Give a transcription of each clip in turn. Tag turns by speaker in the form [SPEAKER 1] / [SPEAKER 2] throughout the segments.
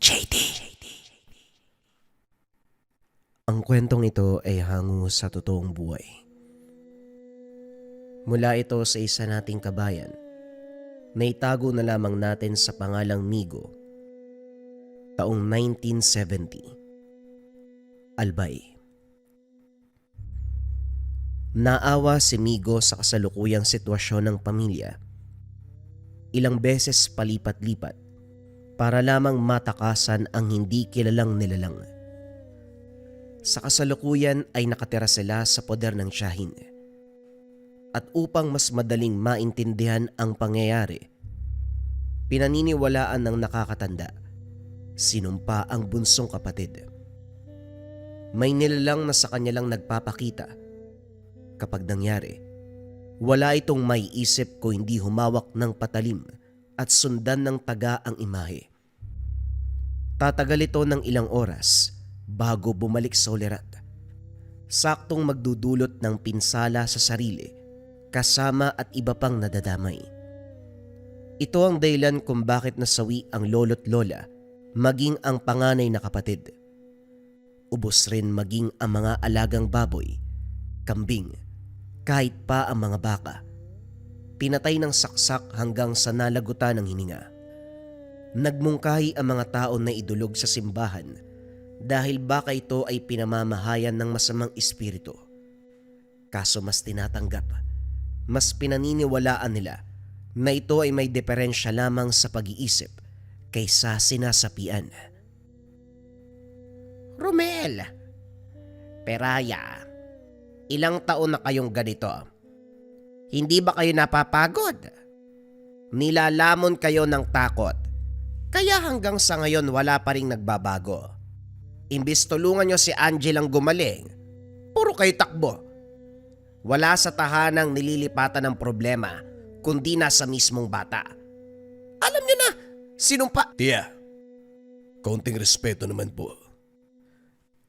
[SPEAKER 1] JD. Ang kwentong ito ay hango sa totoong buhay. Mula ito sa isa nating kabayan na itago na lamang natin sa pangalang Migo, taong 1970. Albay. Naawa si Migo sa kasalukuyang sitwasyon ng pamilya. Ilang beses palipat-lipat para lamang matakasan ang hindi kilalang nilalang. Sa kasalukuyan ay nakatira sila sa poder ng tiyahin. At upang mas madaling maintindihan ang pangyayari, pinaniniwalaan ng nakakatanda, sinumpa ang bunsong kapatid. May nilalang na sa kanya lang nagpapakita. Kapag nangyari, wala itong may isip ko hindi humawak ng patalim at sundan ng taga ang imahe. Tatagal ito ng ilang oras bago bumalik sa ulirat. Saktong magdudulot ng pinsala sa sarili, kasama at iba pang nadadamay. Ito ang dahilan kung bakit nasawi ang lolo't lola, maging ang panganay na kapatid. Ubos rin maging ang mga alagang baboy, kambing, kahit pa ang mga baka. Pinatay ng saksak hanggang sa nalagutan ng hininga. Nagmungkahi ang mga tao na idulog sa simbahan dahil baka ito ay pinamamahayan ng masamang espiritu. Kaso mas tinatanggap, mas pinaniniwalaan nila na ito ay may diferensya lamang sa pag-iisip kaysa sinasapian. Romel, Peraya, ilang taon na kayong ganito? Hindi ba kayo napapagod? Nilalamon kayo ng takot, kaya hanggang sa ngayon wala pa ring nagbabago. Imbis tulungan nyo si Angelang gumaling, puro kayo takbo. Wala sa tahanang nililipatan ng problema, kundi nasa mismong bata. Alam nyo na, sinumpa...
[SPEAKER 2] Tia, kaunting respeto naman po.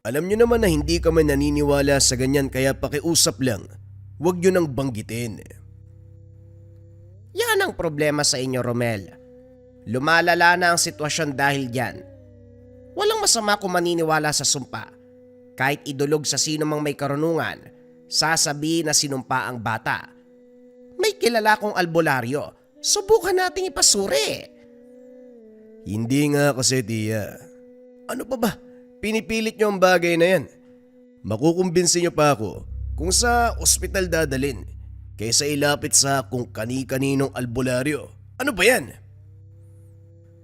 [SPEAKER 2] Alam nyo naman na hindi kami naniniwala sa ganyan kaya pakiusap lang. Huwag nyo nang banggitin.
[SPEAKER 1] Yan ang problema sa inyo, Romel. Lumalala na ang sitwasyon dahil dyan. Walang masama kung maniniwala sa sumpa. Kahit idulog sa sino mang may karunungan, sasabihin na sinumpa ang bata. May kilala kong albularyo, subukan nating ipasuri.
[SPEAKER 2] Hindi nga kasi, Tia. Ano pa ba? Pinipilit nyo ang bagay na yan. Makukumbinsi nyo pa ako kung sa ospital dadalin kaysa ilapit sa kung kani-kaninong albularyo. Ano ba yan?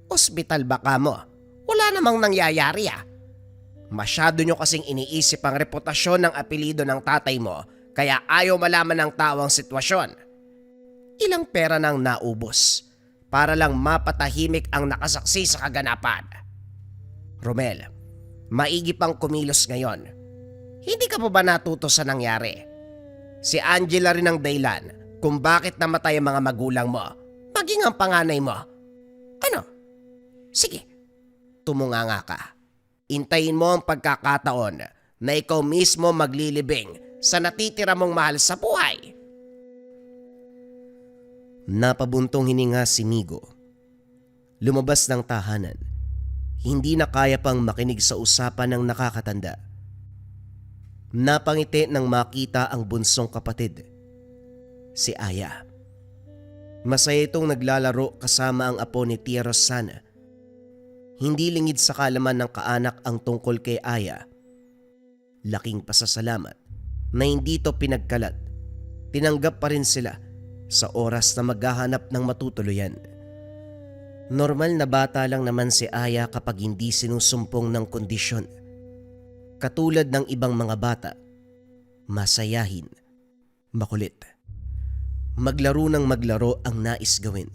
[SPEAKER 1] Ospital ba ka mo? Wala namang nangyayari ah. Masyado nyo kasing iniisip ang reputasyon ng apelido ng tatay mo kaya ayaw malaman ng tao ang sitwasyon. Ilang pera nang naubos para lang mapatahimik ang nakasaksi sa kaganapan. Romel, maigi pang kumilos ngayon. Hindi ka pa ba natuto sa nangyari? Si Angela rin ang dahilan kung bakit namatay ang mga magulang mo, maging ang panganay mo. Ano? Sige, tumunganga ka. Intayin mo ang pagkakataon na ikaw mismo maglilibing sa natitira mong mahal sa buhay. Napabuntong hininga si Migo. Lumabas ng tahanan. Hindi na kaya pang makinig sa usapan ng nakakatanda. Napangiti nang makita ang bunsong kapatid, si Aya. Masaya itong naglalaro kasama ang apo ni Tia Rosana. Hindi lingid sa kalaman ng kaanak ang tungkol kay Aya. Laking pasasalamat na hindi ito pinagkalat. Tinanggap pa rin sila sa oras na maghahanap ng matutuluyan. Normal na bata lang naman si Aya kapag hindi sinusumpong ng kondisyon. Katulad ng ibang mga bata, masayahin, makulit. Maglaro ng maglaro ang nais gawin.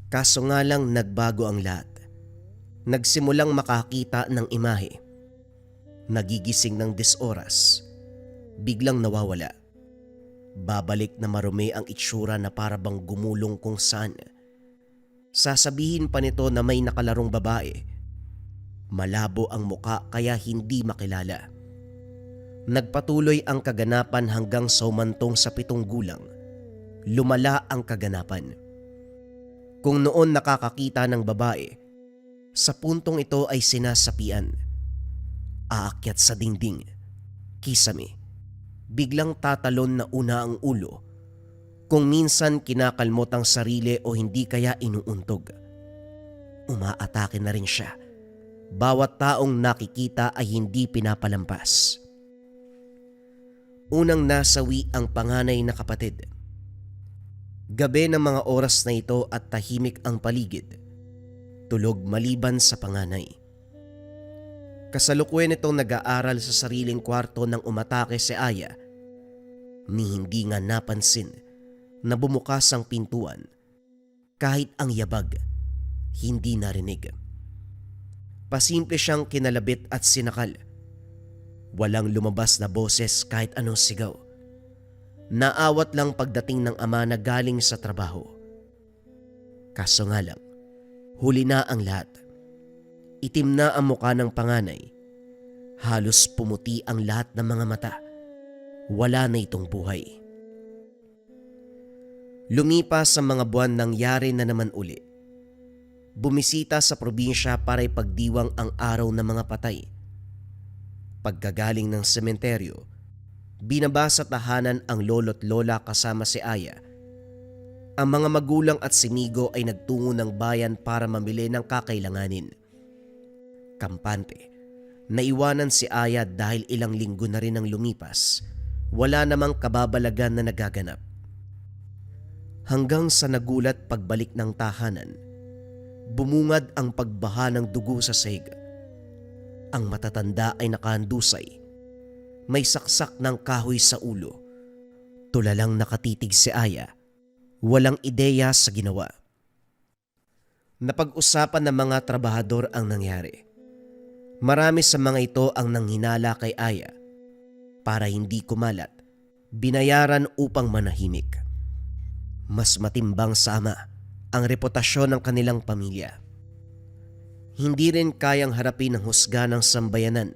[SPEAKER 1] Kaso nga lang nagbago ang lahat. Nagsimulang makakita ng imahe. Nagigising ng 10 oras. Biglang nawawala. Babalik na marumi ang itsura na para bang gumulong kung saan. Sasabihin pa nito na may nakalarong babae. Malabo ang muka kaya hindi makilala. Nagpatuloy ang kaganapan hanggang sa umantong sa 7 gulang. Lumala ang kaganapan. Kung noon nakakakita ng babae, Sa puntong ito ay sinasapian, aakyat sa dingding, kisame, biglang tatalon na una ang ulo, kung minsan kinakalmot ang sarili o hindi kaya inuuntog. Umaatake na rin siya. Bawat taong nakikita ay hindi pinapalampas. Unang nasawi ang panganay na kapatid. Gabi ng mga oras na ito at tahimik ang paligid. Tulog maliban sa panganay. Kasalukuyan itong nag-aaral sa sariling kwarto nang umatake si Aya. Ni hindi nga napansin na bumukas ang pintuan. Kahit ang yabag, hindi narinig. Pasimple siyang kinalabit at sinakal. Walang lumabas na boses kahit anong sigaw. Naawat lang pagdating ng ama na galing sa trabaho. Kaso nga lang, huli na ang lahat. Itim na ang muka ng panganay. Halos pumuti ang lahat ng mga mata. Wala na itong buhay. Lumipas sa mga buwan, nangyari na naman uli. Bumisita sa probinsya para ipagdiwang ang araw ng mga patay. Pagkagaling ng sementeryo, binaba sa tahanan ang lolo't lola kasama si Aya. Ang mga magulang at si Migo ay nagtungo ng bayan para mamili ng kakailanganin. Kampante, naiwanan si Aya dahil ilang linggo na rin ang lumipas. Wala namang kababalagan na nagaganap. Hanggang sa nagulat pagbalik ng tahanan, bumungad ang pagbaha ng dugo sa sahig. Ang matatanda ay nakahandusay. May saksak ng kahoy sa ulo. Tulalang nakatitig si Aya. Walang ideya sa ginawa. Napag-usapan ng mga trabahador ang nangyari. Marami sa mga ito ang nanghinala kay Aya. Para hindi kumalat, binayaran upang manahimik. Mas matimbang sa ama ang reputasyon ng kanilang pamilya. Hindi rin kayang harapin ang husga ng sambayanan,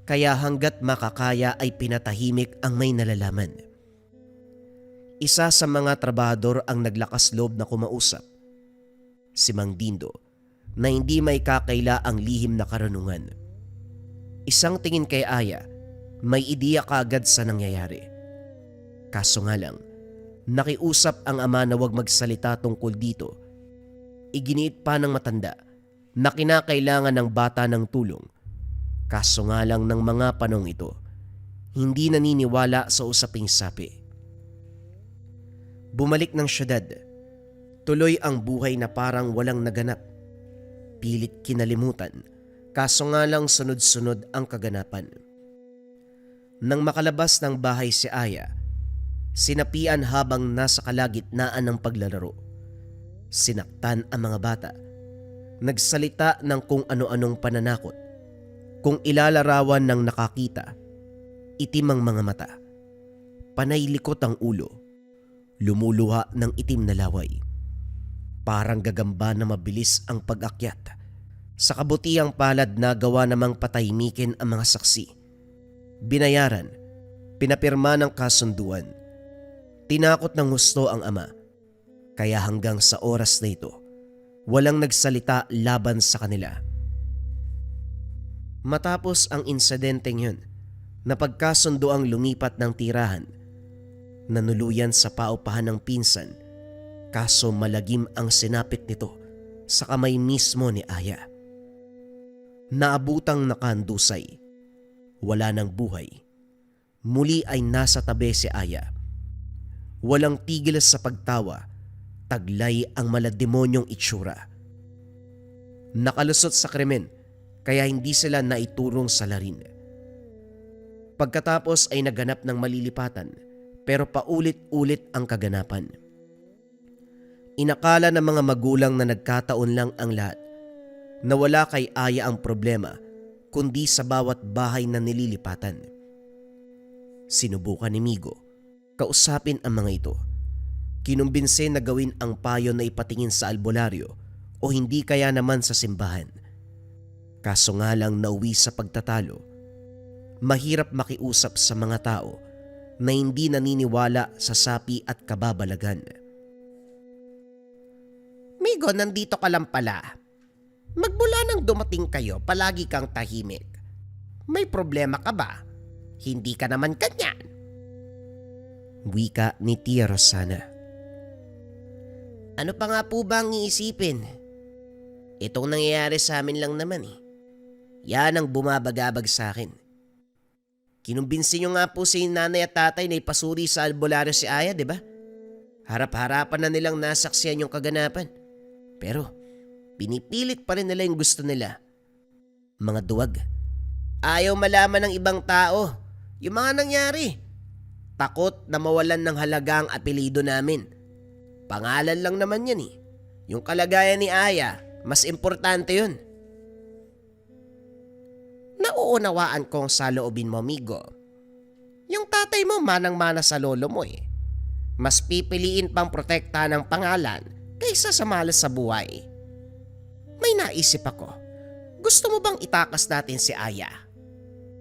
[SPEAKER 1] kaya hanggat makakaya ay pinatahimik ang may nalalaman. Isa sa mga trabahador ang naglakas loob na kumausap. Si Mang Dindo, na hindi may kakaila ang lihim na karunungan. Isang tingin kay Aya, may ideya kaagad sa nangyayari. Kaso nga lang, nakiusap ang ama na huwag magsalita tungkol dito. Iginiit pa ng matanda na kinakailangan ng bata ng tulong. Kaso nga lang ng mga panong ito, hindi naniniwala sa usaping sapi. Bumalik ng syudad. Tuloy ang buhay na parang walang naganap. Pilit kinalimutan, kaso nga lang sunod-sunod ang kaganapan. Nang makalabas ng bahay si Aya, sinapian habang nasa kalagitnaan ng paglalaro. Sinaktan ang mga bata. Nagsalita ng kung ano-anong pananakot. Kung ilalarawan ng nakakita, itim ang mga mata. Panay likot ang ulo. Lumuluha ng itim na laway. Parang gagamba na mabilis ang pag-akyat. Sa kabutiang palad na gawa namang patahimikin ang mga saksi. Binayaran, pinapirma ng kasunduan. Tinakot ng husto ang ama. Kaya hanggang sa oras na ito, walang nagsalita laban sa kanila. Matapos ang insidenteng yun, napagkasundo ang lumipat ng tirahan. Nanuluyan sa paupahan ng pinsan, kaso malagim ang sinapit nito sa kamay mismo ni Aya. Naabutang nakandusay. Wala ng buhay. Muli ay nasa tabi si Aya. Walang tigil sa pagtawa. Taglay ang malademonyong itsura. Nakalusot sa krimen, kaya hindi sila naiturong sa larin. Pagkatapos ay naganap ng malilipatan, pero paulit-ulit ang kaganapan. Inakala ng mga magulang na nagkataon lang ang lahat, na wala kay Aya ang problema, kundi sa bawat bahay na nililipatan. Sinubukan ni Migo, kausapin ang mga ito. Kinumbinse na gawin ang payo na ipatingin sa albularyo o hindi kaya naman sa simbahan. Kaso nga lang nauwi sa pagtatalo. Mahirap makiusap sa mga tao na hindi naniniwala sa sapi at kababalagan.
[SPEAKER 3] Migo, nandito ka lang pala.
[SPEAKER 1] Magmula nang dumating kayo, palagi kang tahimik. May problema ka ba? Hindi ka naman ganyan. Wika ni Tia Rosana. Ano pa nga po ba ang iisipin? Itong nangyayari sa amin lang naman eh. Yan ang bumabagabag sa akin. Kinumbinsi nyo nga po si nanay at tatay na ipasuri sa albularyo si Aya, di ba? Harap-harapan na nilang nasaksiyan yung kaganapan. Pero pinipilit pa rin nila yung gusto nila. Mga duwag. Ayaw malaman ng ibang tao yung mga nangyari. Takot na mawalan ng halaga ang apelido namin. Pangalan lang naman yan eh. Yung kalagayan ni Aya, mas importante yun. Nauunawaan kong saloobin mo, Migo. Yung tatay mo manang-mana sa lolo mo eh. Mas pipiliin pang protektahan ng pangalan kaysa sa malas sa buhay. May naisip ako. Gusto mo bang itakas natin si Aya?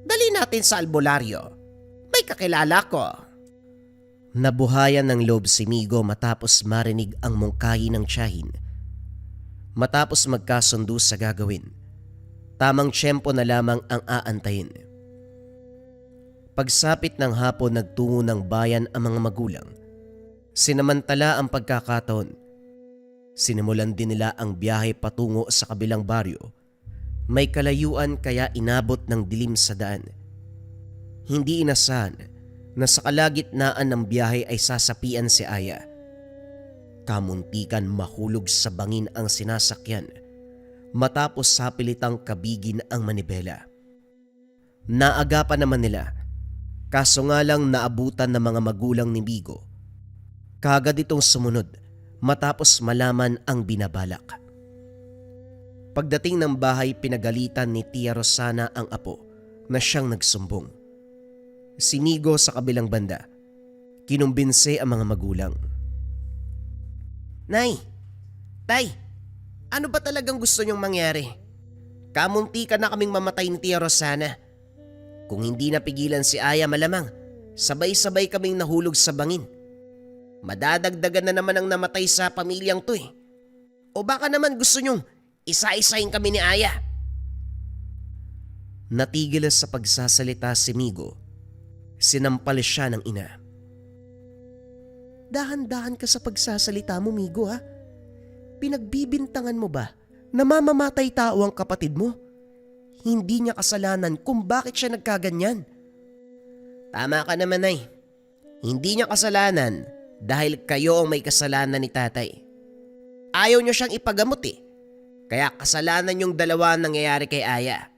[SPEAKER 1] Dali natin sa albularyo. May kakilala ko. Nabuhayan ng loob si Migo matapos marinig ang mungkahi ng tiyahin. Matapos magkasundo sa gagawin, tamang tiyempo na lamang ang aantayin. Pagsapit ng hapon, nagtungo ng bayan ang mga magulang. Sinamantala ang pagkakataon. Sinimulan din nila ang biyahe patungo sa kabilang baryo. May kalayuan kaya inabot ng dilim sa daan. Hindi inasahan na sa kalagitnaan ng biyahe ay sasapian si Aya. Kamuntikan mahulog sa bangin ang sinasakyan matapos sapilitang kabigin ang manibela. Naagapan naman nila, kaso nga lang naabutan ng mga magulang ni Migo. Kagad itong sumunod matapos malaman ang binabalak. Pagdating ng bahay, pinagalitan ni Tia Rosana ang apo na siyang nagsumbong. Si Migo sa kabilang banda, kinumbinse ang mga magulang. Nay, Tay, ano ba talagang gusto niyong mangyari? Kamuntikan na kaming mamatay ni Tia Rosana. Kung hindi napigilan si Aya, malamang sabay-sabay kaming nahulog sa bangin. Madadagdagan na naman ang namatay sa pamilyang to eh. O baka naman gusto niyong isa-isahin kami ni Aya. Natigil sa pagsasalita si Migo. Sinampal siya ng ina. Dahan-dahan ka sa pagsasalita mo, Migo ha. Pinagbibintangan mo ba na mamamatay tao ang kapatid mo? Hindi niya kasalanan kung bakit siya nagkaganyan. Tama ka naman, Nay. Hindi niya kasalanan dahil kayo ang may kasalanan ni tatay. Ayaw niyo siyang ipagamot eh. Kaya kasalanan yung dalawa ang nangyayari kay Aya.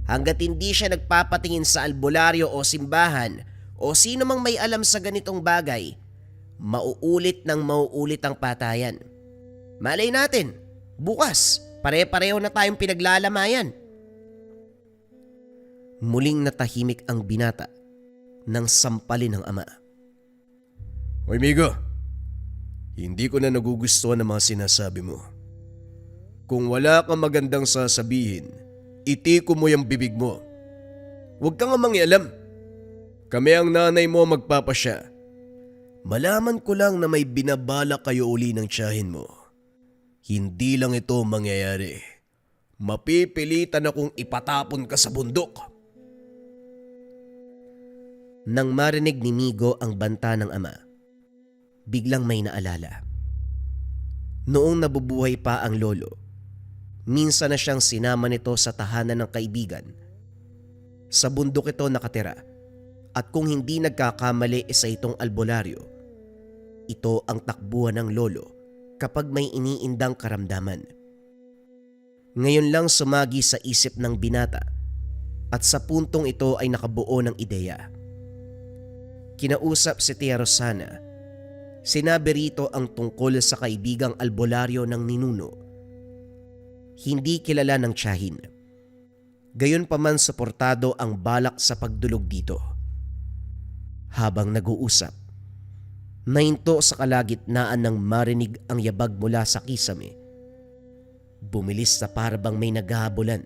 [SPEAKER 1] Hanggat hindi siya nagpapatingin sa albularyo o simbahan o sino mang may alam sa ganitong bagay, mauulit ng mauulit ang patayan. Malay natin, bukas pare-pareho na tayong pinaglalamayan. Muling natahimik ang binata nang sampalin ng ama.
[SPEAKER 2] Hoy Migo, hindi ko na nagugustuhan ang mga sinasabi mo. Kung wala kang magandang sasabihin, itiko mo yung bibig mo. Huwag kang mangialam. Kami ang nanay mo magpapasya. Malaman ko lang na may binabala kayo uli ng tiyahin mo. Hindi lang ito mangyayari. Mapipilitan akong ipatapon ka sa bundok.
[SPEAKER 1] Nang marinig ni Migo ang banta ng ama, biglang may naalala. Noong nabubuhay pa ang lolo, minsan na siyang sinama nito sa tahanan ng kaibigan. Sa bundok ito nakatira at kung hindi nagkakamali sa itong albularyo, ito ang takbuhan ng lolo kapag may iniindang karamdaman. Ngayon lang sumagi sa isip ng binata at sa puntong ito ay nakabuo ng ideya. Kinausap si Tia Rosana. Sinabi rito ang tungkol sa kaibigang albularyo ng ninuno. Hindi kilala ng tiyahin. Gayunpaman suportado ang balak sa pagdulog dito. Habang nag-uusap, nahinto sa kalagitnaan ng marinig ang yabag mula sa kisame. Bumilis na parabang may naghahabulan.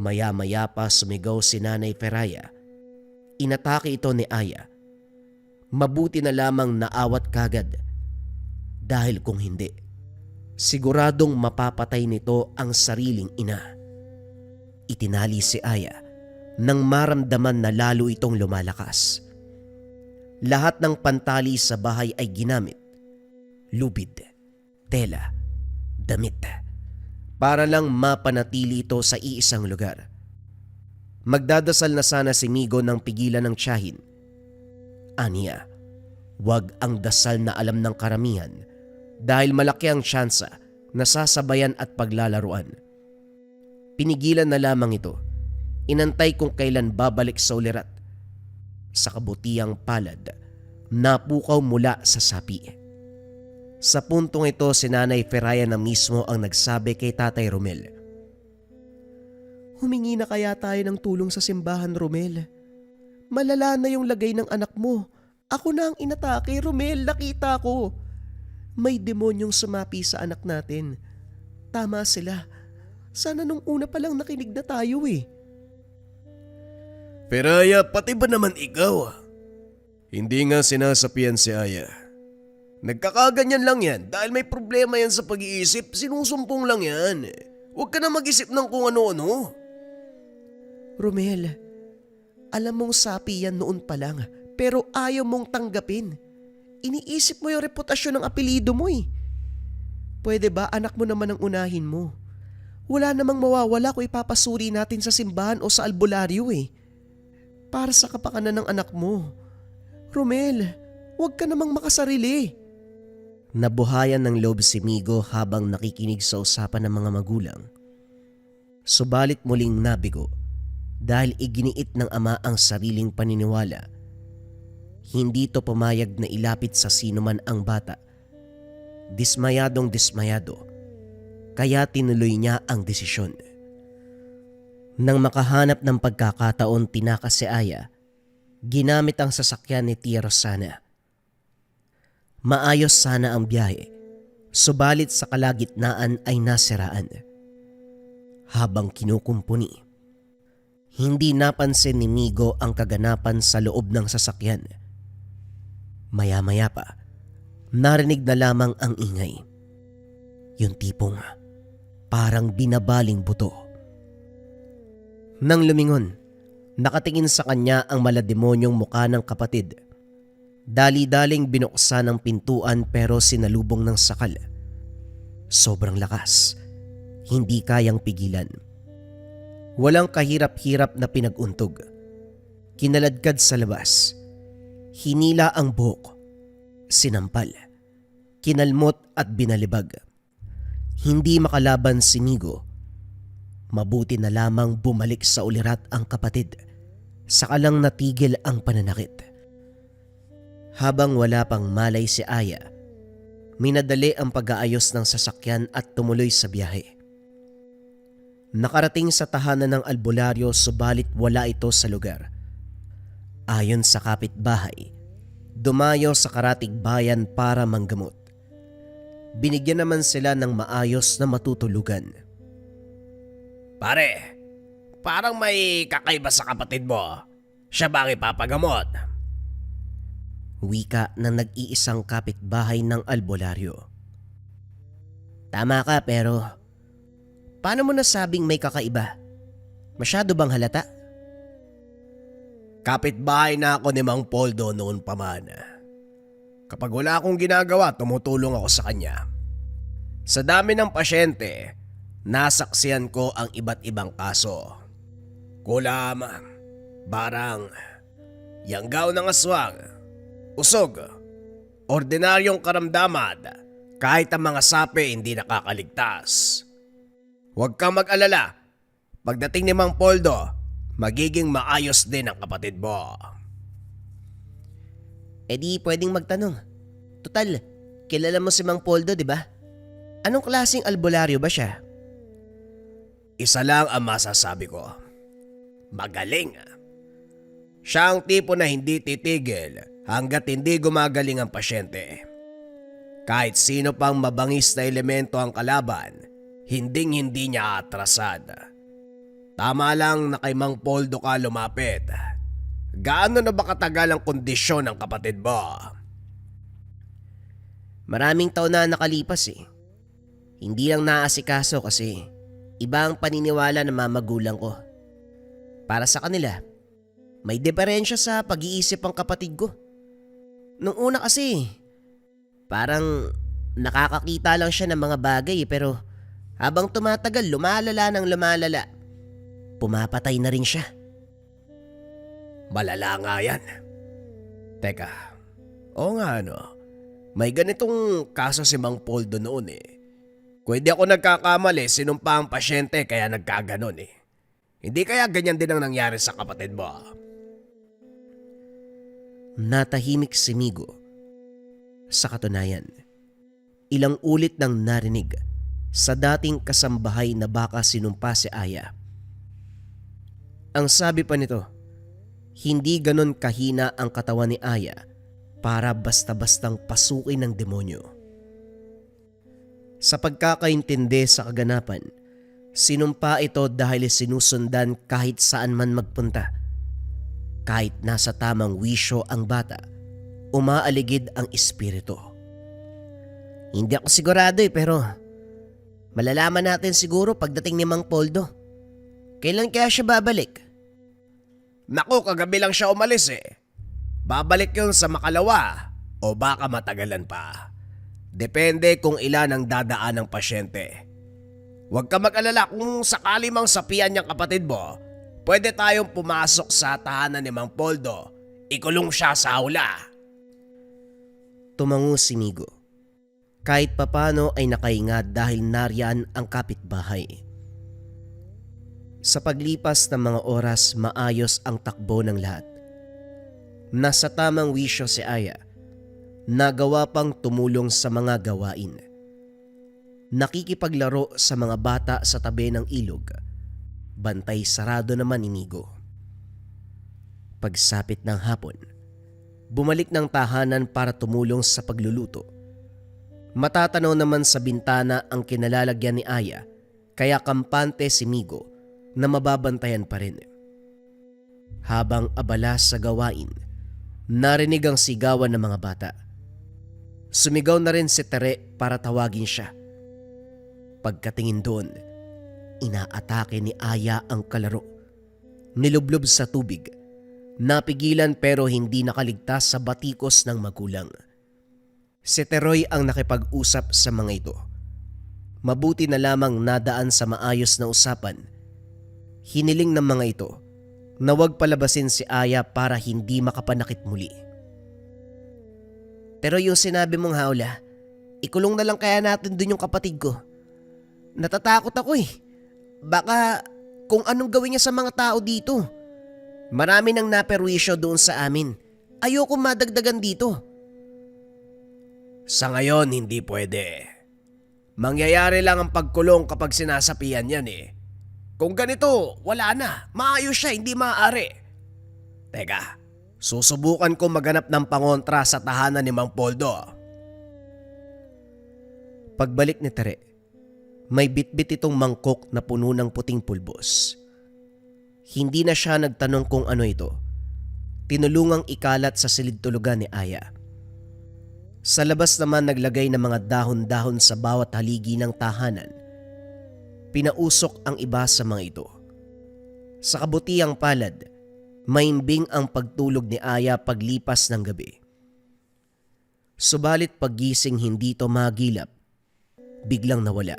[SPEAKER 1] Maya-maya pa sumigaw si Nanay Feraya. Inatake ito ni Aya. Mabuti na lamang naawat kagad. Dahil kung hindi, Siguradong mapapatay nito ang sariling ina. Itinali si Aya nang maramdaman na lalo itong lumalakas. Lahat ng pantali sa bahay ay ginamit. Lubid, tela, damit. Para lang mapanatili ito sa iisang lugar. Magdadasal na sana si Migo nang pigilan ng tiyahin. Aniya, wag ang dasal na alam ng karamihan dahil malaki ang tsansa na sasabayan at paglalaruan. Pinigilan na lamang ito. Inantay kung kailan babalik sa ulirat. Sa kabutiang palad, napukaw mula sa sapi. Sa puntong ito, si Nanay Feraya na mismo ang nagsabi kay Tatay Romel. Humingi na kaya tayo ng tulong sa simbahan, Romel? Malala na yung lagay ng anak mo. Ako na ang inatake, Romel, nakita ko. May demonyong sumapi sa anak natin. Tama sila. Sana nung una pa lang nakinig na tayo eh.
[SPEAKER 2] Feraya, pati ba naman ikaw? Hindi nga sinasapian si Aya. Nagkakaganyan lang yan dahil may problema yan sa pag-iisip, sinusumpong lang yan. Huwag ka na mag-isip ng kung ano-ano.
[SPEAKER 1] Romel, alam mong sapi yan noon pa lang pero ayaw mong tanggapin. Iniisip mo yung reputasyon ng apelido mo eh. Pwede ba anak mo naman ang unahin mo? Wala namang mawawala kung ipapasuri natin sa simbahan o sa albularyo eh. Para sa kapakanan ng anak mo. Romel, huwag ka namang makasarili. Nabuhayan ng loob si Migo habang nakikinig sa usapan ng mga magulang. Subalit muling nabigo dahil iginiit ng ama ang sariling paniniwala. Hindi to pumayag na ilapit sa sinuman ang bata. Dismayadong dismayado, kaya tinuloy niya ang desisyon. Nang makahanap ng pagkakataon, tinakas si Aya. Ginamit ang sasakyan ni Tia Rosana. Maayos sana ang biyahe, subalit sa kalagitnaan ay nasiraan. Habang kinukumpuni, hindi napansin ni Migo ang kaganapan sa loob ng sasakyan. Maya-maya pa, narinig na lamang ang ingay. Yung tipong parang binabaling buto. Nang lumingon, nakatingin sa kanya ang malademonyong muka ng kapatid. Dali-daling binuksan ang pintuan pero sinalubong ng sakal. Sobrang lakas, hindi kayang pigilan. Walang kahirap-hirap na pinag-untog. Kinaladkad sa labas. Hinila ang buhok. Sinampal. Kinalmot at binalibag. Hindi makalaban si Migo. Mabuti na lamang bumalik sa ulirat ang kapatid. Saka lang natigil ang pananakit. Habang wala pang malay si Aya, minadali ang pag-aayos ng sasakyan at tumuloy sa biyahe. Nakarating sa tahanan ng albularyo subalit wala ito sa lugar. Ayon sa kapitbahay, dumayo sa karatig bayan para manggamot. Binigyan naman sila ng maayos na matutulugan.
[SPEAKER 2] Pare, parang may kakaiba sa kapatid mo. Siya ba ang ipapagamot?
[SPEAKER 1] Wika ng nag-iisang kapitbahay ng albularyo. Tama ka pero paano mo nasabing may kakaiba? Masyado bang halata?
[SPEAKER 2] Kapitbahay na ako ni Mang Poldo noon pa man. Kapag wala akong ginagawa, tumutulong ako sa kanya. Sa dami ng pasyente, nasaksiyan ko ang iba't ibang kaso. Kulam, barang, yanggaw ng aswang, usog, ordinaryong karamdaman, kahit ang mga sapi hindi nakakaligtas. Huwag kang mag-alala, pagdating ni Mang Poldo, magiging maayos din ang kapatid mo.
[SPEAKER 1] E di pwedeng magtanong. Total, kilala mo si Mang Poldo, di ba? Anong klaseng albularyo ba siya?
[SPEAKER 2] Isa lang ang masasabi ko. Magaling. Siya ang tipo na hindi titigil hanggat hindi gumagaling ang pasyente. Kahit sino pang mabangis na elemento ang kalaban, hinding-hindi niya atrasan. Tama lang na kay Mang Poldo ka lumapit. Gaano na ba katagal ang kondisyon ng kapatid mo?
[SPEAKER 1] Maraming taon na nakalipas eh. Hindi lang naasikaso kasi iba ang paniniwala ng mga magulang ko. Para sa kanila, may diferensya sa pag-iisip ang kapatid ko. Nung una kasi, parang nakakakita lang siya ng mga bagay pero habang tumatagal lumalala ng lumalala. Pumapatay na rin siya.
[SPEAKER 2] Malala nga yan. Teka, oo nga may ganitong kaso si Mang Poldo noon eh. Pwede ako nagkakamali, sinumpa ang pasyente kaya nagkaganon eh. Hindi kaya ganyan din ang nangyari sa kapatid mo?
[SPEAKER 1] Natahimik si Migo. Sa katunayan, ilang ulit nang narinig sa dating kasambahay na baka sinumpa si Aya. Ang sabi pa nito, hindi ganon kahina ang katawan ni Aya para basta-bastang pasukin ng demonyo. Sa pagkakaintindi sa kaganapan, sinumpa ito dahil sinusundan kahit saan man magpunta. Kahit nasa tamang wisyo ang bata, umaaligid ang espiritu. Hindi ako sigurado pero malalaman natin siguro pagdating ni Mang Poldo. Kailan kaya siya babalik?
[SPEAKER 2] Naku, kagabi lang siya umalis eh. Babalik yun sa makalawa o baka matagalan pa. Depende kung ilan ang dadaan ng pasyente. Huwag ka mag-alala kung sakali mang sapian niyang kapatid mo, pwede tayong pumasok sa tahanan ni Mang Poldo. Ikulong siya sa aula.
[SPEAKER 1] Tumango si Migo. Kahit papano ay nakahinga dahil nariyan ang kapitbahay. Sa paglipas ng mga oras, maayos ang takbo ng lahat. Nasa tamang wisyo si Aya. Nagawa pang tumulong sa mga gawain. Nakikipaglaro sa mga bata sa tabi ng ilog. Bantay sarado naman ni Migo. Pagsapit ng hapon, bumalik ng tahanan para tumulong sa pagluluto. Matatanaw naman sa bintana ang kinalalagyan ni Aya, kaya kampante si Migo na mababantayan pa rin. Habang abala sa gawain, narinig ang sigawan ng mga bata. Sumigaw na rin si Tere para tawagin siya. Pagkatingin doon, inaatake ni Aya ang kalaro. Nilublob sa tubig. Napigilan pero hindi nakaligtas sa batikos ng magulang. Si Teroy ang nakipag-usap sa mga ito. Mabuti na lamang nadaan sa maayos na usapan. Hiniling ng mga ito na huwag palabasin si Aya para hindi makapanakit muli. Pero yung sinabi mong hawla, ikulong na lang kaya natin dun yung kapatid ko. Natatakot ako eh. Baka kung anong gawin niya sa mga tao dito. Marami nang naperwisyo doon sa amin. Ayoko madagdagan dito.
[SPEAKER 2] Sa ngayon, hindi pwede. Mangyayari lang ang pagkulong kapag sinasapian yan eh. Kung ganito, wala na. Maayos siya, hindi maaari. Teka, susubukan ko maganap ng pangontra sa tahanan ni Mang Poldo.
[SPEAKER 1] Pagbalik ni Tere, may bitbit itong mangkok na puno ng puting pulbos. Hindi na siya nagtanong kung ano ito. Tinulungang ikalat sa silid-tulugan ni Aya. Sa labas naman naglagay ng mga dahon-dahon sa bawat haligi ng tahanan. Pinausok ang iba sa mga ito. Sa kabutiang palad, maimbing ang pagtulog ni Aya paglipas ng gabi. Subalit paggising hindi ito magilap. Biglang nawala.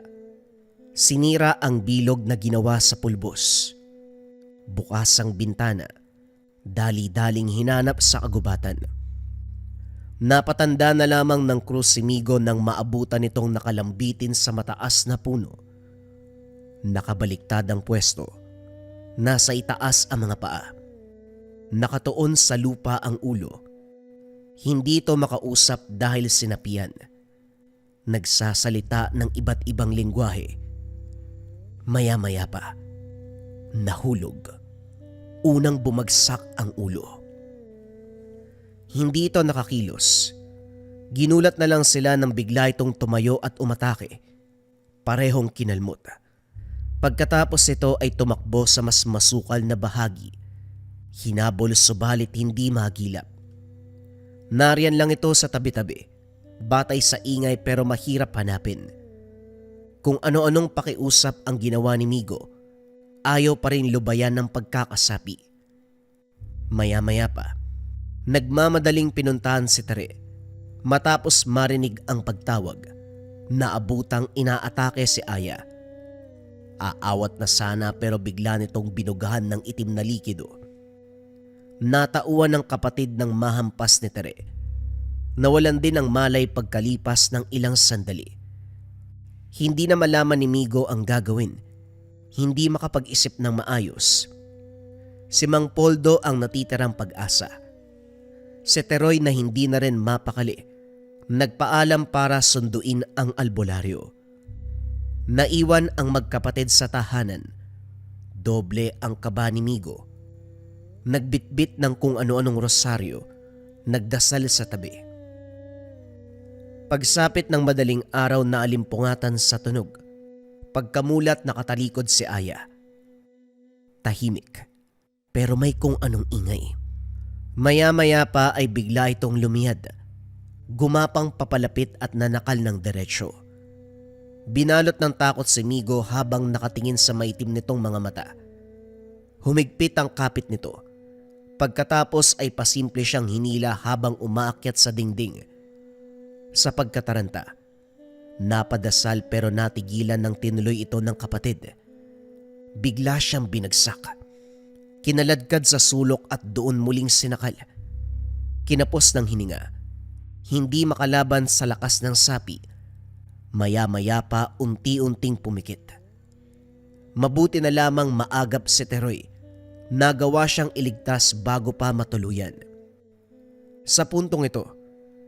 [SPEAKER 1] Sinira ang bilog na ginawa sa pulbos. Bukas ang bintana. Dali-daling hinanap sa kagubatan. Napatanda na lamang ng krus si Migo nang maabutan itong nakalambitin sa mataas na puno. Nakabaliktad ang pwesto. Nasa itaas ang mga paa. Nakatuon sa lupa ang ulo. Hindi ito makausap dahil sinapian. Nagsasalita ng iba't ibang lengguwahe. Maya-maya pa, nahulog. Unang bumagsak ang ulo. Hindi ito nakakilos. Ginulat na lang sila nang bigla itong tumayo at umatake. Parehong kinalmot. Pagkatapos ito ay tumakbo sa mas masukal na bahagi. Hinabol subalit hindi magilap. Nariyan lang ito sa tabi-tabi. Batay sa ingay pero mahirap hanapin. Kung ano-anong pakiusap ang ginawa ni Migo, ayaw pa rin lubayan ng pagkakasapi. Maya-maya pa, nagmamadaling pinuntahan si Tere matapos marinig ang pagtawag. Naabutang inaatake si Aya. Aawat na sana pero bigla nitong binugahan ng itim na likido. Natauan ng kapatid ng mahampas ni Tere. Nawalan din ng malay pagkalipas ng ilang sandali. Hindi na malaman ni Migo ang gagawin. Hindi makapag-isip ng maayos. Si Mang Poldo ang natitirang pag-asa. Si Teroy na hindi na rin mapakali, nagpaalam para sunduin ang albularyo. Naiwan ang magkapatid sa tahanan. Doble ang kaba ni Migo. Nagbitbit ng kung ano-anong rosaryo, nagdasal sa tabi. Pagsapit ng madaling araw na alimpungatan sa tunog, pagkamulat nakatalikod si Aya. Tahimik, pero may kung anong ingay. Maya-maya pa ay bigla itong lumiyad. Gumapang papalapit at nanakal ng diretsyo. Binalot ng takot si Migo habang nakatingin sa maitim nitong mga mata. Humigpit ang kapit nito. Pagkatapos ay pasimple siyang hinila habang umaakyat sa dingding. Sa pagkataranta, napadasal pero natigilan ng tinuloy ito ng kapatid. Bigla siyang binagsak. Kinaladkad sa sulok at doon muling sinakal. Kinapos ng hininga. Hindi makalaban sa lakas ng sapi. Maya-maya pa unti-unting pumikit. Mabuti na lamang maagap si Teroy. Nagawa siyang iligtas bago pa matuluyan. Sa puntong ito,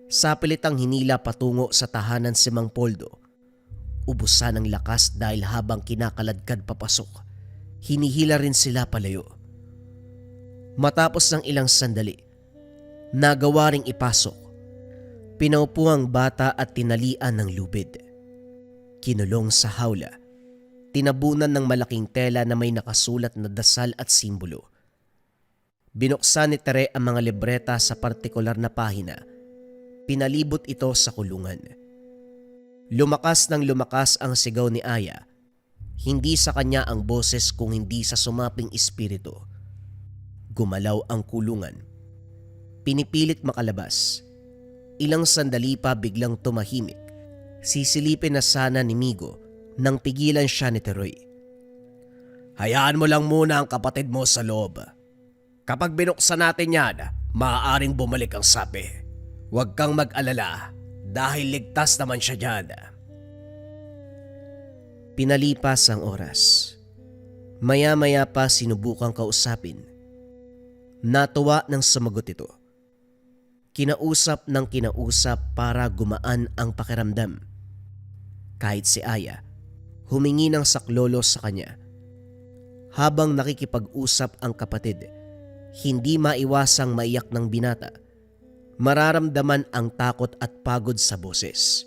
[SPEAKER 1] sapilitang hinila patungo sa tahanan si Mang Poldo. Ubusan ng lakas dahil habang kinakaladkad papasok, hinihila rin sila palayo. Matapos ng ilang sandali, nagawa ring ipasok. Pinaupo ang bata at tinalian ng lubid. Kinulong sa hawla. Tinabunan ng malaking tela na may nakasulat na dasal at simbolo. Binuksan ni Tere ang mga libreta sa partikular na pahina. Pinalibot ito sa kulungan. Lumakas ng lumakas ang sigaw ni Aya. Hindi sa kanya ang boses kung hindi sa sumaping espiritu. Gumalaw ang kulungan. Pinipilit makalabas. Ilang sandali pa biglang tumahimik. Sisilipin na sana ni Migo nang pigilan siya ni Teroy.
[SPEAKER 2] Hayaan mo lang muna ang kapatid mo sa loob. Kapag binuksan natin yan, maaaring bumalik ang sapi. Huwag kang mag-alala dahil ligtas naman siya dyan.
[SPEAKER 1] Pinalipas ang oras. Maya-maya pa sinubukang kausapin. Natuwa ng sumagot ito. Kinausap ng kinausap para gumaan ang pakiramdam. Kahit si Aya, humingi ng saklolo sa kanya. Habang nakikipag-usap ang kapatid, hindi maiwasang maiyak ng binata. Mararamdaman ang takot at pagod sa boses.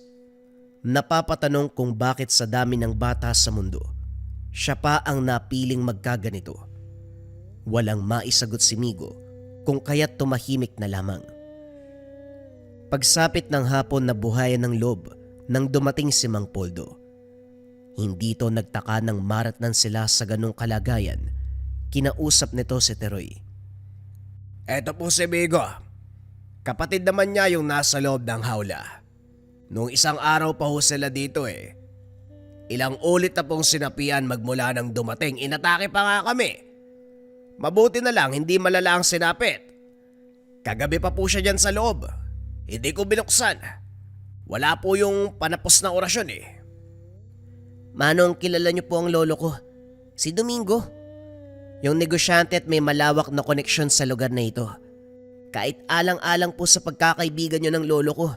[SPEAKER 1] Napapatanong kung bakit sa dami ng bata sa mundo, siya pa ang napiling magkaganito. Walang maisagot si Migo kung kaya't tumahimik na lamang. Pagsapit ng hapon na buhayan ng loob nang dumating si Mang Poldo. Hindi to nagtaka nang maratnan sila sa ganong kalagayan. Kinausap nito si Teroy.
[SPEAKER 2] Eto po si Migo. Kapatid naman niya yung nasa loob ng hawla. Noong isang araw pa ho sila dito eh. Ilang ulit na pong sinapian magmula nang dumating, inatake pa nga kami. Mabuti na lang hindi malala ang sinapit. Kagabi pa po siya dyan sa loob. Hindi ko binuksan. Wala po yung panapos na orasyon eh.
[SPEAKER 1] Manong, kilala niyo po ang lolo ko, si Domingo. Yung negosyante at may malawak na koneksyon sa lugar na ito. Kahit alang-alang po sa pagkakaibigan niyo ng lolo ko,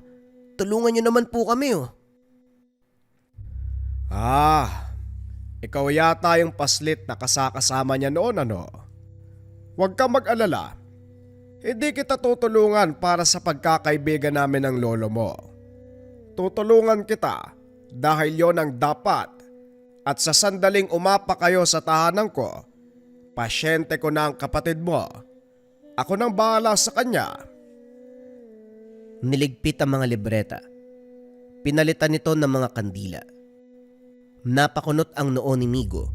[SPEAKER 1] tulungan niyo naman po kami oh.
[SPEAKER 2] Ikaw yata yung paslit na kasakasama niya noon ano? Huwag kang mag-alala. Hindi kita tutulungan para sa pagkakaibigan namin ng lolo mo. Tutulungan kita dahil yon ang dapat. At sa sandaling umapa kayo sa tahanan ko, pasyente ko na ang kapatid mo. Ako nang bahala sa kanya.
[SPEAKER 1] Niligpit ang mga libreta. Pinalitan nito ng mga kandila. Napakunot ang noo ni Migo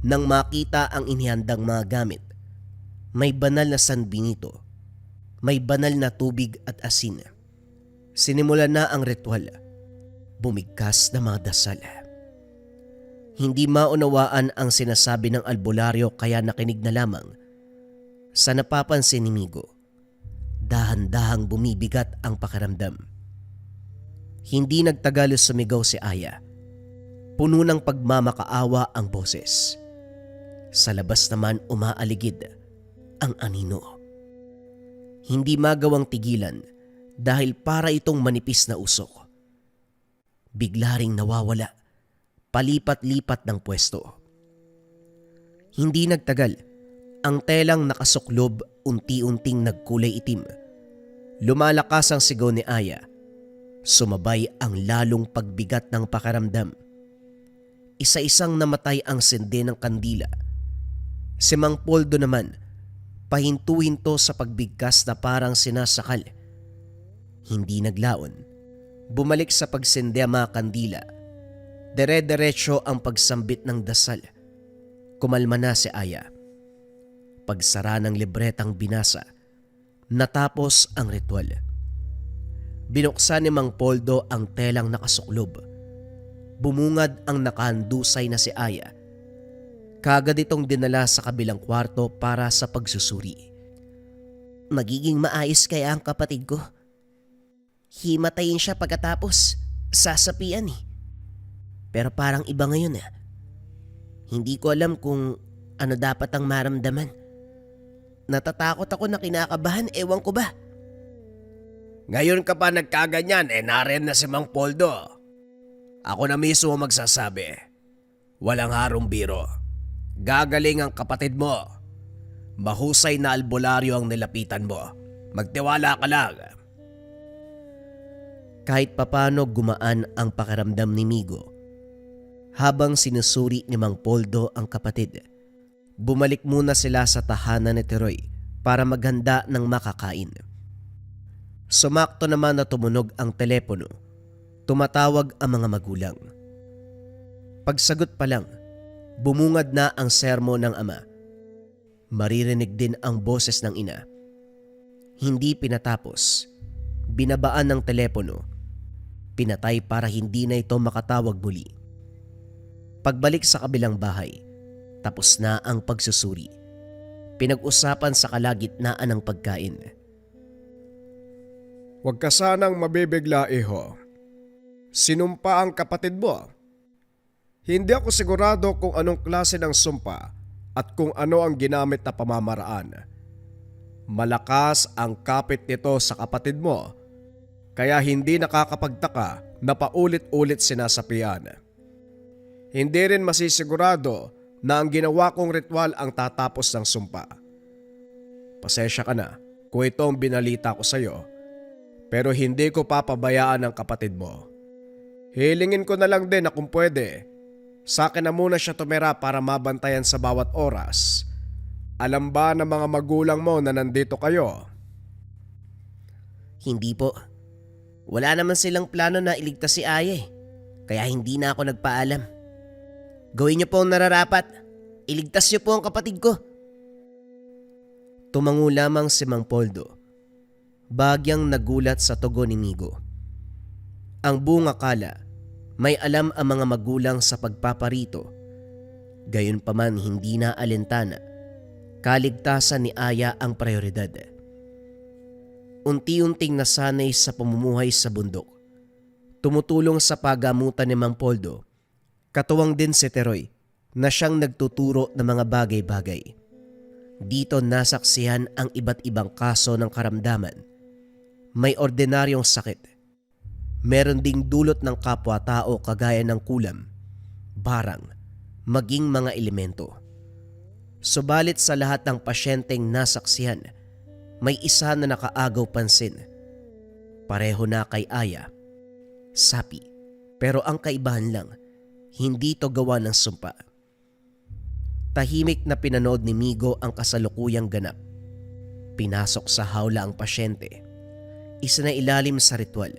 [SPEAKER 1] nang makita ang inihandang mga gamit. May banal na San Benito, may banal na tubig at asin. Sinimula na ang ritual. Bumigkas na mga dasal. Hindi maunawaan ang sinasabi ng albularyo kaya nakinig na lamang. Sa napapansin ni Migo, dahan-dahang bumibigat ang pakiramdam. Hindi nagtagal sumigaw si Aya. Puno ng pagmamakaawa ang boses. Sa labas naman umaaligid ang anino. Hindi magawang tigilan dahil para itong manipis na usok. Bigla ring nawawala, palipat-lipat ng pwesto. Hindi nagtagal, ang telang nakasuklob unti-unting nagkulay itim. Lumalakas ang sigaw ni Aya. Sumabay ang lalong pagbigat ng pakiramdam. Isa-isang namatay ang sinde ng kandila. Si Mang Poldo naman, pahinto-hinto sa pagbigkas na parang sinasakal. Hindi naglaon. Bumalik sa pagsinde ang mga kandila. Dere-derecho ang pagsambit ng dasal. Kumalma na si Aya. Pagsara ng libretang binasa, natapos ang ritual. Binuksan ni Mang Poldo ang telang nakasuklob. Bumungad ang nakahandusay na si Aya. Kagad itong dinala sa kabilang kwarto para sa pagsusuri. Magiging maayos kaya ang kapatid ko. Himatayin siya pagkatapos sasapian eh. Pero parang iba ngayon eh. Hindi ko alam kung ano dapat ang maramdaman. Natatakot ako na kinakabahan, ewan ko ba?
[SPEAKER 2] Ngayon ka pa nagkaganyan, naren na si Mang Poldo. Ako na mismo magsasabi. Walang harong biro. Gagaling ang kapatid mo. Mahusay na albularyo ang nilapitan mo. Magtiwala ka lang.
[SPEAKER 1] Kahit papano gumaan ang pakiramdam ni Migo. Habang sinusuri ni Mang Poldo ang kapatid, bumalik muna sila sa tahanan ni Teroy para maghanda ng makakain. Sumakto naman na tumunog ang telepono. Tumatawag ang mga magulang. Pagsagot pa lang, bumungad na ang sermo ng ama. Maririnig din ang boses ng ina. Hindi pinatapos. Binabaan ng telepono. Pinatay para hindi na ito makatawag muli. Pagbalik sa kabilang bahay, tapos na ang pagsusuri. Pinag-usapan sa kalagitnaan ng pagkain.
[SPEAKER 2] Huwag ka sanang mabibigla, iho. Sinumpa ang kapatid mo. Hindi ako sigurado kung anong klase ng sumpa at kung ano ang ginamit na pamamaraan. Malakas ang kapit nito sa kapatid mo, kaya hindi nakakapagtaka na paulit-ulit sinasapian. Hindi rin masisigurado na ang ginawa kong ritual ang tatapos ng sumpa. Pasensya ka na kung ito ang binalita ko sa iyo, pero hindi ko papabayaan ang kapatid mo. Hilingin ko na lang din na kung pwede, sa akin na muna siya tumira para mabantayan sa bawat oras. Alam ba ng mga magulang mo na nandito kayo?
[SPEAKER 1] Hindi po. Wala naman silang plano na iligtas si Aya eh. Kaya hindi na ako nagpaalam. Gawin niyo po ang nararapat. Iligtas niyo po ang kapatid ko. Tumango lamang si Mang Poldo. Bagyang nagulat sa tugon ni Migo. Ang buong akala, may alam ang mga magulang sa pagpaparito. Gayunpaman hindi na alintana. Kaligtasan ni Aya ang prioridad. Unti-unting nasanay sa pamumuhay sa bundok. Tumutulong sa pagamutan ni Mang Poldo. Katuwang din si Teroy na siyang nagtuturo ng mga bagay-bagay. Dito nasaksihan ang iba't ibang kaso ng karamdaman. May ordinaryong sakit. Meron ding dulot ng kapwa-tao kagaya ng kulam, barang, maging mga elemento. Subalit sa lahat ng pasyenteng nasaksihan, may isa na nakaagaw pansin. Pareho na kay Aya. Sapi, pero ang kaibahan lang, hindi to gawa ng sumpa. Tahimik na pinanood ni Migo ang kasalukuyang ganap. Pinasok sa hawla ang pasyente. Isinailalim sa ritual.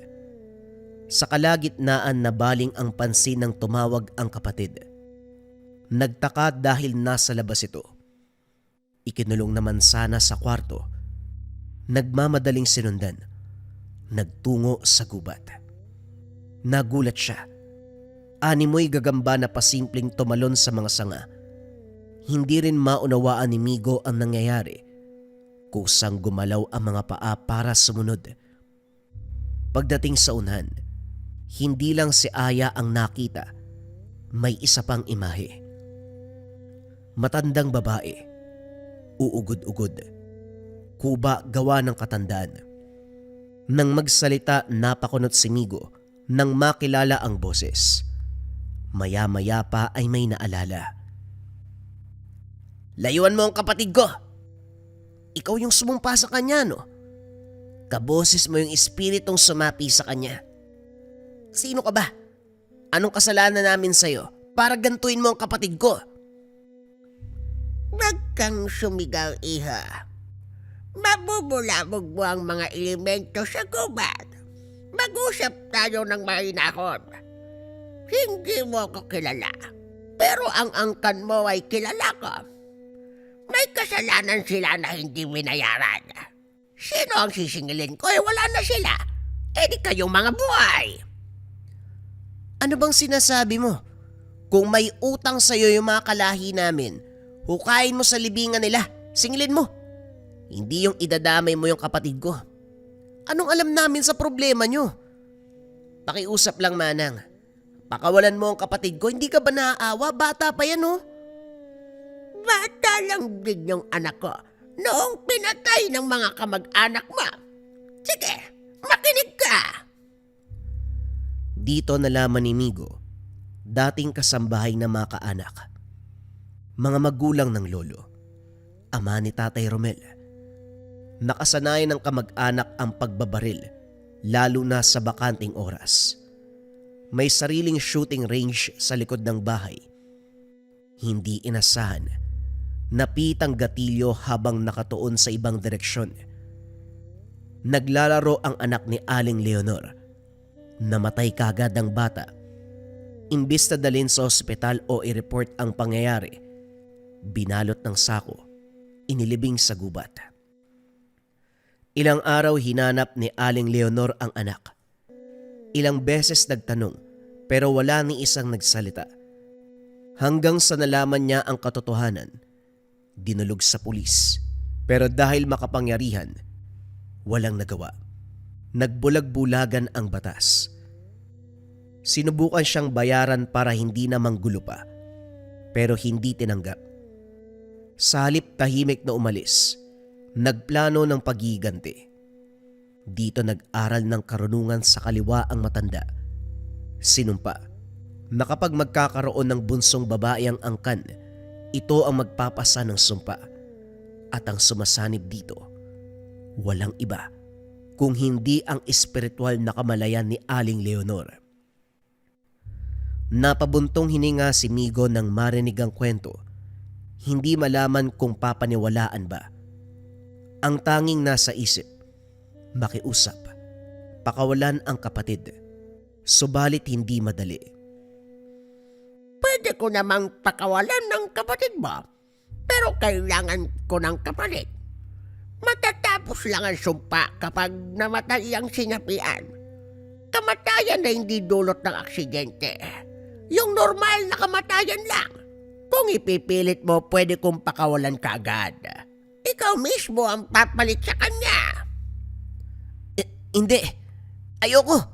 [SPEAKER 1] Sa kalagitnaan na baling ang pansin ng tumawag ang kapatid. Nagtaka dahil nasa labas ito. Ikinulong naman sana sa kwarto. Nagmamadaling sinundan. Nagtungo sa gubat. Nagulat siya. Animoy gagamba na pasimpleng tumalon sa mga sanga. Hindi rin maunawaan ni Migo ang nangyayari. Kusang gumalaw ang mga paa para sumunod. Pagdating sa unahan, hindi lang si Aya ang nakita. May isa pang imahe. Matandang babae. Uugod-ugod. Kuba gawa ng katandaan. Nang magsalita, napakunot si Migo nang makilala ang boses. Maya-maya pa ay may naalala. Layuan mo ang kapatid ko! Ikaw yung sumumpa sa kanya, no? Kaboses mo yung espiritong sumapi sa kanya. Sino ka ba? Anong kasalanan namin sa'yo para gantuin mo ang kapatid ko?
[SPEAKER 3] Huwag kang sumigaw, iha. Mabubulabog mo ang mga elemento sa gubat. Mag-usap tayo ng mahinahon. Hindi mo ako kilala, pero ang angkan mo ay kilala ko. May kasalanan sila na hindi binayaran. Sino ang sisingilin ko? Wala na sila. Di kayong mga buhay.
[SPEAKER 1] Ano bang sinasabi mo? Kung may utang sa'yo yung mga kalahi namin, hukayin mo sa libingan nila. Singilin mo. Hindi yung idadamay mo yung kapatid ko. Anong alam namin sa problema nyo? Pakiusap lang, Manang. Pakawalan mo ang kapatid ko. Hindi ka ba naaawa? Bata pa yan, oh.
[SPEAKER 3] Bata lang din yung anak ko noong pinatay ng mga kamag-anak mo. Sige, makinig ka.
[SPEAKER 1] Dito nalaman ni Migo, dating kasambahay na mga kaanak. Mga magulang ng lolo, ama ni Tatay Romel. Nakasanayan ng kamag-anak ang pagbabaril, lalo na sa bakanting oras. May sariling shooting range sa likod ng bahay. Hindi inasahan, napitang gatilyo habang nakatuon sa ibang direksyon. Naglalaro ang anak ni Aling Leonor. Namatay kagad ang bata. Imbis na dalhin sa ospital o i-report ang pangyayari, binalot ng sako, inilibing sa gubat. Ilang araw hinanap ni Aling Leonor ang anak. Ilang beses nagtanong pero wala ni isang nagsalita. Hanggang sa nalaman niya ang katotohanan, dinulog sa pulis. Pero dahil makapangyarihan, walang nagawa. Nagbulag-bulagan ang batas. Sinubukan siyang bayaran para hindi na manggulo pa, pero hindi tinanggap. Sa halip tahimik na umalis, nagplano ng paggiganti. Dito nag-aral ng karunungan sa kaliwa ang matanda. Sinumpa na kapag magkakaroon ng bunsong babae ang angkan, ito ang magpapasa ng sumpa. At ang sumasanib dito, walang iba kung hindi ang espiritual na kamalayan ni Aling Leonor. Napabuntong hininga si Migo nang marinig ang kwento. Hindi malaman kung papaniwalaan ba. Ang tanging nasa isip, makiusap, pakawalan ang kapatid. Subalit hindi madali.
[SPEAKER 3] Pwede ko namang pakawalan ng kapatid mo, pero kailangan ko ng kapalit. Matatapos lang ang sumpa kapag namatay ang sinapian. Kamatayan na hindi dulot ng aksidente. Yung normal na kamatayan lang. Kung ipipilit mo, pwede kong pakawalan ka agad. Ikaw mismo ang papalit sa kanya.
[SPEAKER 1] Hindi. Ayoko.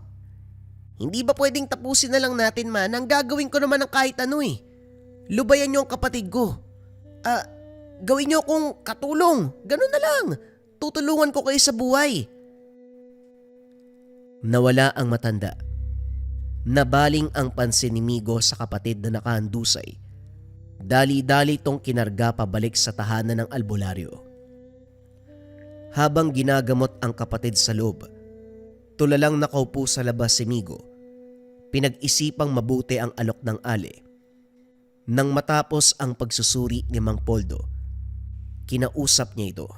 [SPEAKER 1] Hindi ba pwedeng tapusin na lang natin, Manang? Gagawin ko naman ng kahit ano eh. Lubayan niyo ang kapatid ko. Gawin niyo akong katulong. Ganun na lang. Tutulungan ko kayo sa buhay. Nawala ang matanda. Nabaling ang pansin ni Migo sa kapatid na nakahandusay. Dali-dali tong kinarga pabalik sa tahanan ng albularyo. Habang ginagamot ang kapatid sa loob, tulalang nakaupo sa labas si Migo. Pinag-isipang mabuti ang alok ng ale. Nang matapos ang pagsusuri ni Mang Poldo, kinausap niya ito.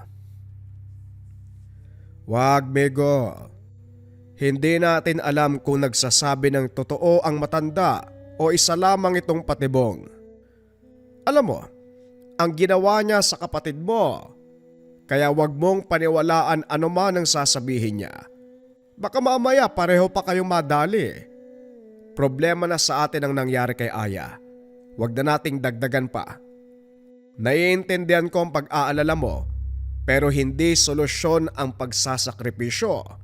[SPEAKER 2] Wag, Migo. Hindi natin alam kung nagsasabi ng totoo ang matanda o isa lamang itong patibong. Alam mo, ang ginawa niya sa kapatid mo, kaya wag mong paniwalaan anuman ang sasabihin niya. Baka mamaya pareho pa kayong madali. Problema na sa atin ang nangyari kay Aya. Wag na nating dagdagan pa. Naiintindihan ko ang pag-aalala mo, pero hindi solusyon ang pagsasakripisyo.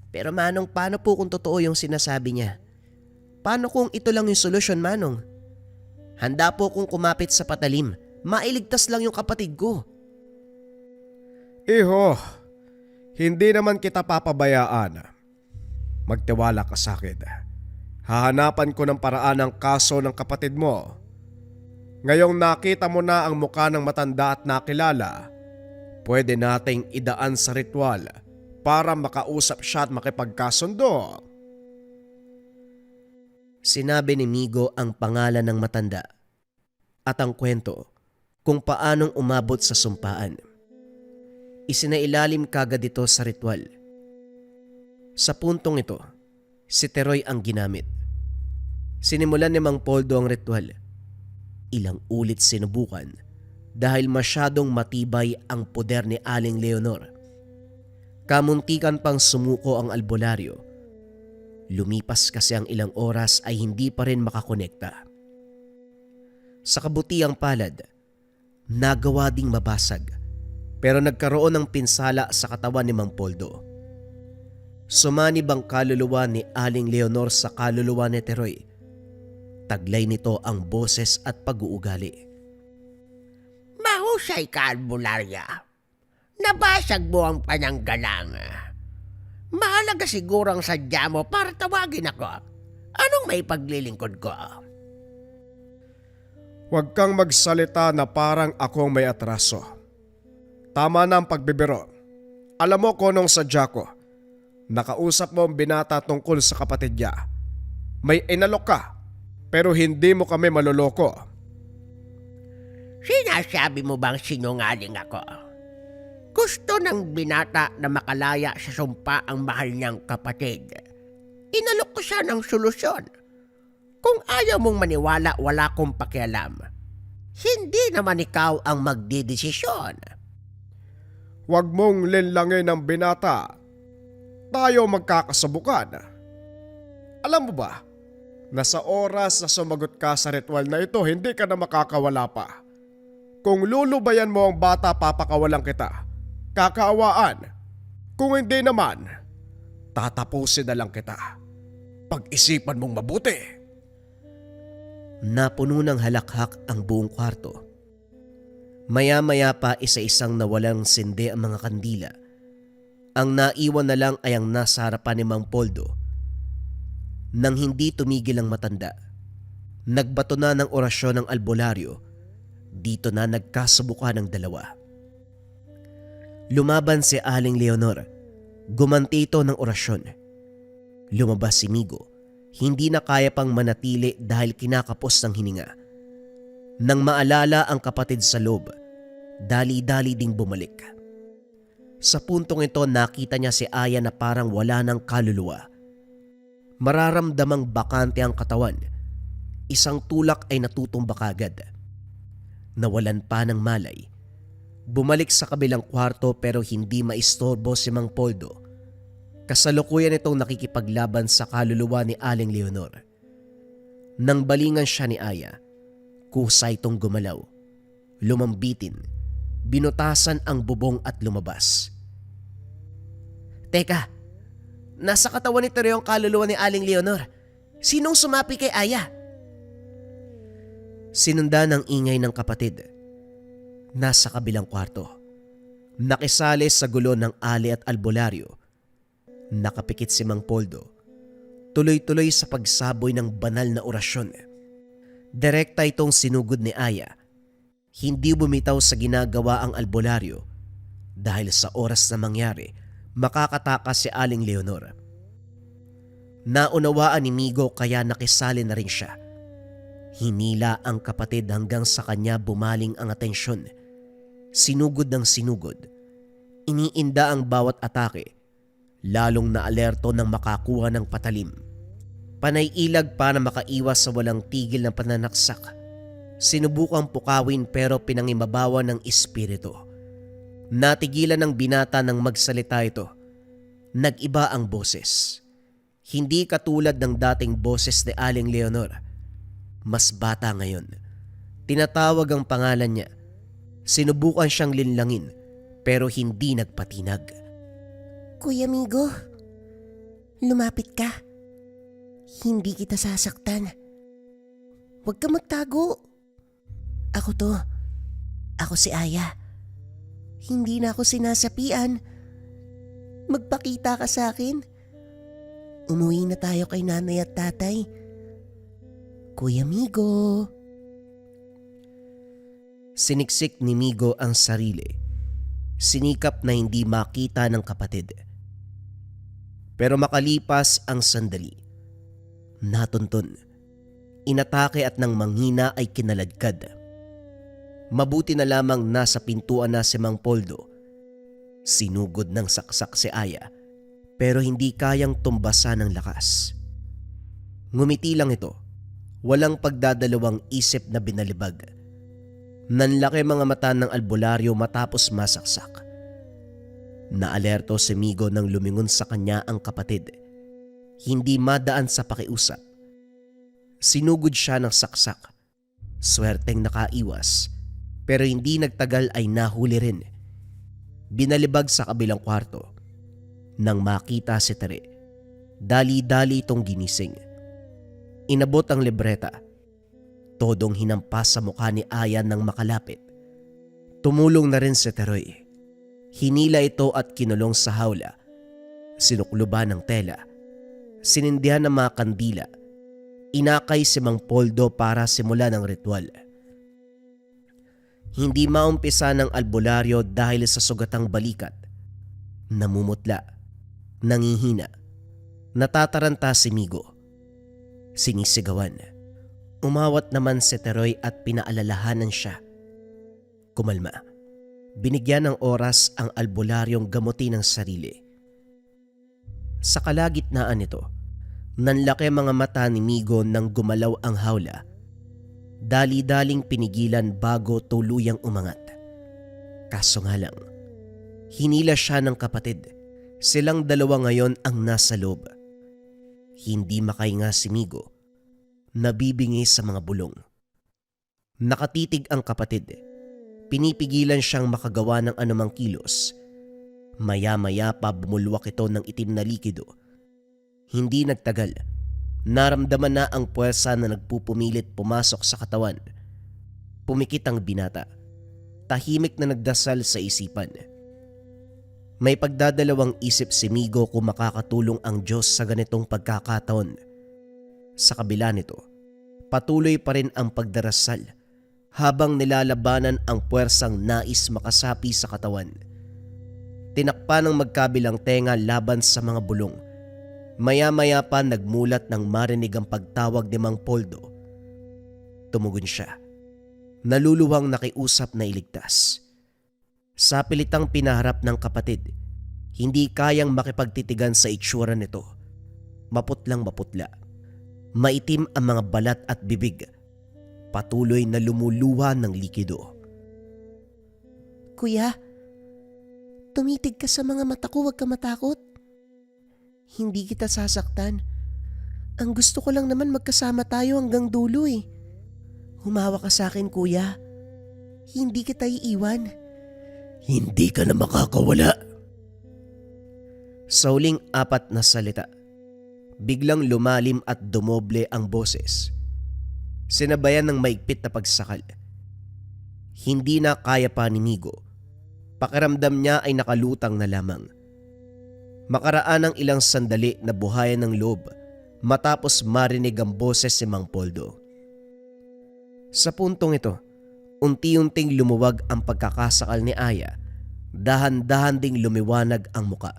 [SPEAKER 1] Pero Manong, paano po kung totoo yung sinasabi niya? Paano kung ito lang yung solusyon, Manong? Handa po kung kumapit sa patalim. Mailigtas lang yung kapatid ko.
[SPEAKER 2] Iho, hindi naman kita papabayaan. Magtiwala ka sa akin. Hahanapan ko ng paraan ang kaso ng kapatid mo. Ngayong nakita mo na ang mukha ng matanda at nakilala, pwede nating idaan sa ritual para makausap siya at makipagkasundo.
[SPEAKER 1] Sinabi ni Migo ang pangalan ng matanda at ang kwento kung paanong umabot sa sumpaan. Isinailalim kagad ito sa ritual. Sa puntong ito, si Teroy ang ginamit. Sinimulan ni Mang Poldo ang ritual. Ilang ulit sinubukan dahil masyadong matibay ang poder ni Aling Leonor. Kamuntikan pang sumuko ang albularyo. Lumipas kasi ang ilang oras ay hindi pa rin makakonekta. Sa kabutiang palad, nagawa ding mabasag pero nagkaroon ng pinsala sa katawan ni Mang Poldo. Sumanib ang kaluluwa ni Aling Leonor sa kaluluwa ni Teroy. Taglay nito ang boses at pag-uugali.
[SPEAKER 3] Mahusay ka, albularya. Nabasag mo ang pananggalang. Mahalaga siguro ang sadya mo para tawagin ako. Anong may paglilingkod ko?
[SPEAKER 2] Huwag kang magsalita na parang akong may atraso. Tama na ang pagbibiro. Alam mo kung anong sadya ko. Nakausap mo ang binata tungkol sa kapatid niya. May inalok ka, pero hindi mo kami maloloko.
[SPEAKER 3] Sinasabi mo bang sinungaling ako? Gusto ng binata na makalaya sa sumpa ang mahal niyang kapatid. Inalok ko siya ng solusyon. Kung ayaw mong maniwala, wala kong pakialam. Hindi naman ikaw ang magdidesisyon.
[SPEAKER 2] Huwag mong linlangin ang binata. Tayo magkakasabukan. Alam mo ba, na sa oras na sumagot ka sa ritual na ito, hindi ka na makakawala pa. Kung lulubayan mo ang bata, papakawalan kita. Kakaawaan. Kung hindi naman, tatapusin na lang kita. Pag-isipan mong mabuti.
[SPEAKER 1] Napuno ng halakhak ang buong kwarto. Maya-maya pa isa-isang nawalang sindi ang mga kandila. Ang naiwan na lang ay ang nasa harapan ni Mang Poldo. Nang hindi tumigil ang matanda, nagbato na ng orasyon ng albularyo. Dito na nagkasubukan ng dalawa. Lumaban si Aling Leonor. Gumanti ito ng orasyon. Lumabas si Migo. Hindi na kaya pang manatili dahil kinakapos ng hininga. Nang maalala ang kapatid sa loob, dali-dali ding bumalik. Sa puntong ito nakita niya si Aya na parang wala ng kaluluwa. Mararamdamang bakante ang katawan. Isang tulak ay natutumba kagad. Nawalan pa ng malay. Bumalik sa kabilang kwarto pero hindi maistorbo si Mang Poldo. Kasalukuyan itong nakikipaglaban sa kaluluwa ni Aling Leonor. Nang balingan siya ni Aya, kusa itong gumalaw. Lumambitin, binutasan ang bubong at lumabas. Teka, nasa katawan ni Teroy ang kaluluwa ni Aling Leonor. Sinong sumapi kay Aya? Sinundan ang ingay ng kapatid. Nasa kabilang kwarto. Nakisali sa gulo ng ali at albularyo. Nakapikit si Mang Poldo. Tuloy-tuloy sa pagsaboy ng banal na orasyon. Direkta itong sinugod ni Aya. Hindi bumitaw sa ginagawa ang albularyo dahil sa oras na mangyari, makakatakas si Aling Leonor. Naunawaan ni Migo kaya nakisali na rin siya. Hinila ang kapatid hanggang sa kanya bumaling ang atensyon. Sinugod ng sinugod. Iniinda ang bawat atake. lalong na alerto nang makakuha ng patalim. Panay ilag para makaiwas sa walang tigil na pananaksak. Sinubukang pukawin pero pinangimabawa ng espiritu. Natigilan ng binata nang magsalita ito. Nag-iba ang boses. Hindi katulad ng dating boses ni Aling Leonor. Mas bata ngayon. Tinatawag ang pangalan niya. Sinubukan siyang linlangin pero hindi nagpatinag.
[SPEAKER 3] Kuya Migo, lumapit ka. Hindi kita sasaktan. Huwag ka magtago. Ako to. Ako si Aya. Hindi na ako sinasapian. Magpakita ka sa akin. Umuwi na tayo kay nanay at tatay. Kuya Migo.
[SPEAKER 1] Siniksik ni Migo ang sarili. Sinikap na hindi makita ng kapatid. Pero makalipas ang sandali, natuntun, inatake at nang manghina ay kinaladkad. Mabuti na lamang nasa pintuan na si Mang Poldo. Sinugod ng saksak si Aya pero hindi kayang tumbasan ng lakas. Ngumiti lang ito, walang pagdadalawang isip na binalibag. Nanlaki mga mata ng albularyo matapos masaksak. Naalerto si Migo nang lumingon sa kanya ang kapatid. Hindi madaan sa pakiusap. Sinugod siya ng saksak. Swerteng nakaiwas, pero hindi nagtagal ay nahuli rin. Binalibag sa kabilang kwarto. Nang makita si Tere, dali-dali itong ginising. Inabot ang libreta. Todong hinampas sa mukha ni Aya nang makalapit. Tumulong na rin si Teroy. Hinila ito at kinulong sa hawla. Sinukluban ng tela. Sinindihan ng mga kandila. Inakay si Mang Poldo para simulan ang ritual. Hindi maumpisa ng albularyo dahil sa sugatang balikat. Namumutla. Nangihina. Natataranta si Migo. Sinisigawan. Umawat naman si Teroy at pinaalalahanan siya. Kumalma. Binigyan ng oras ang albularyong gamutin ang sarili. Sa kalagitnaan nito, nanlaki mga mata ni Migo nang gumalaw ang hawla. Dali-daling pinigilan bago tuluyang umangat. Kaso nga lang, hinila siya ng kapatid. Silang dalawa ngayon ang nasa loob. Hindi makahinga si Migo. Nabibingi sa mga bulong. Nakatitig ang kapatid. Pinipigilan siyang makagawa ng anumang kilos. Maya-maya pa bumulwak ito ng itim na likido. Hindi nagtagal. Naramdaman na ang puwersa na nagpupumilit pumasok sa katawan. Pumikit ang binata. Tahimik na nagdasal sa isipan. May pagdadalawang isip si Migo kung makakatulong ang Diyos sa ganitong pagkakataon. Sa kabila nito, patuloy pa rin ang pagdarasal habang nilalabanan ang puwersang nais makasapi sa katawan. Tinakpan ng magkabilang tenga laban sa mga bulong. Maya-maya pa nagmulat ng marinig ang pagtawag ni Mang Poldo. Tumugon siya. Naluluwang nakiusap na iligtas. Sa pilitang pinaharap ng kapatid, hindi kayang makipagtitigan sa itsura nito. Maputlang maputla. Maitim ang mga balat at bibig. Patuloy na lumuluha ng likido.
[SPEAKER 3] Kuya, tumitig ka sa mga mata ko, huwag ka matakot. Hindi kita sasaktan. Ang gusto ko lang naman magkasama tayo hanggang dulo eh. Humawa ka sa akin, kuya. Hindi kita iiwan.
[SPEAKER 2] Hindi ka na makakawala.
[SPEAKER 1] Sa huling apat na salita, biglang lumalim at dumoble ang boses. Sinabayan ng maigpit na pagsakal. Hindi na kaya pa ni Migo. Pakiramdam niya ay nakalutang na lamang. Makaraan ng ilang sandali na buhayan ng loob matapos marinig ang boses si Mang Poldo. Sa puntong ito, unti-unting lumuwag ang pagkakasakal ni Aya. Dahan-dahan ding lumiwanag ang muka.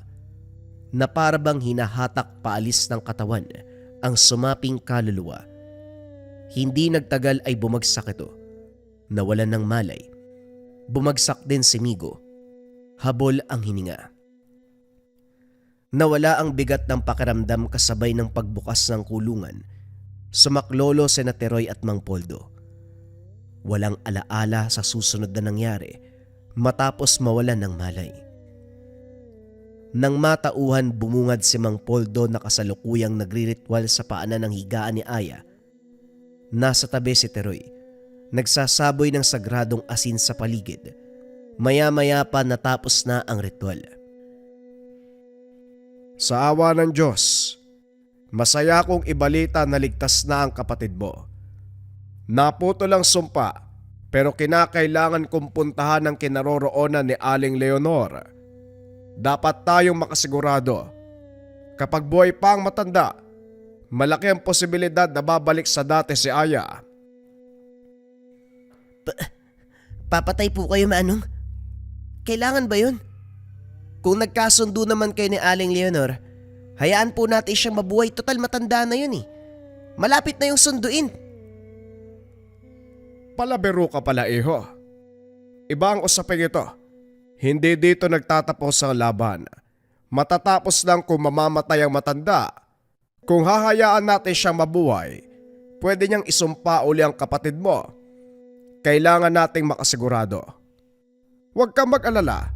[SPEAKER 1] Na parabang hinahatak paalis ng katawan ang sumaping kaluluwa. Hindi nagtagal ay bumagsak ito. Nawalan ng malay. Bumagsak din si Migo. Habol ang hininga. Nawala ang bigat ng pakiramdam kasabay ng pagbukas ng kulungan. Sumaklolo sina Teroy at Mang Poldo. Walang alaala sa susunod na nangyari matapos mawalan ng malay. Nang matauhan, bumungad si Mang Poldo na kasalukuyang nagriritual sa paanan ng higaan ni Aya. Nasa tabi si Teroy, nagsasaboy ng sagradong asin sa paligid. Maya-maya pa natapos na ang ritual.
[SPEAKER 2] Sa awa ng Diyos, masaya kong ibalita na ligtas na ang kapatid mo. Naputo lang sumpa pero kinakailangan kong puntahan ang kinaroroonan ni Aling Leonor. Dapat tayong makasigurado. Kapag buhay pa ang matanda, malaki ang posibilidad na babalik sa dati si Aya.
[SPEAKER 1] Papatay po kayo, Manong? Kailangan ba yun? Kung nagkasundo naman kayo ni Aling Leonor, hayaan po natin siyang mabuhay. Total matanda na yun eh. Malapit na yung sunduin.
[SPEAKER 2] Palabiro ka pala, iho. Iba ang usaping ito. Hindi dito nagtatapos ang laban. Matatapos lang kung mamamatay ang matanda. Kung hahayaan natin siyang mabuhay, pwede niyang isumpa uli ang kapatid mo. Kailangan nating makasigurado. Huwag kang mag-alala.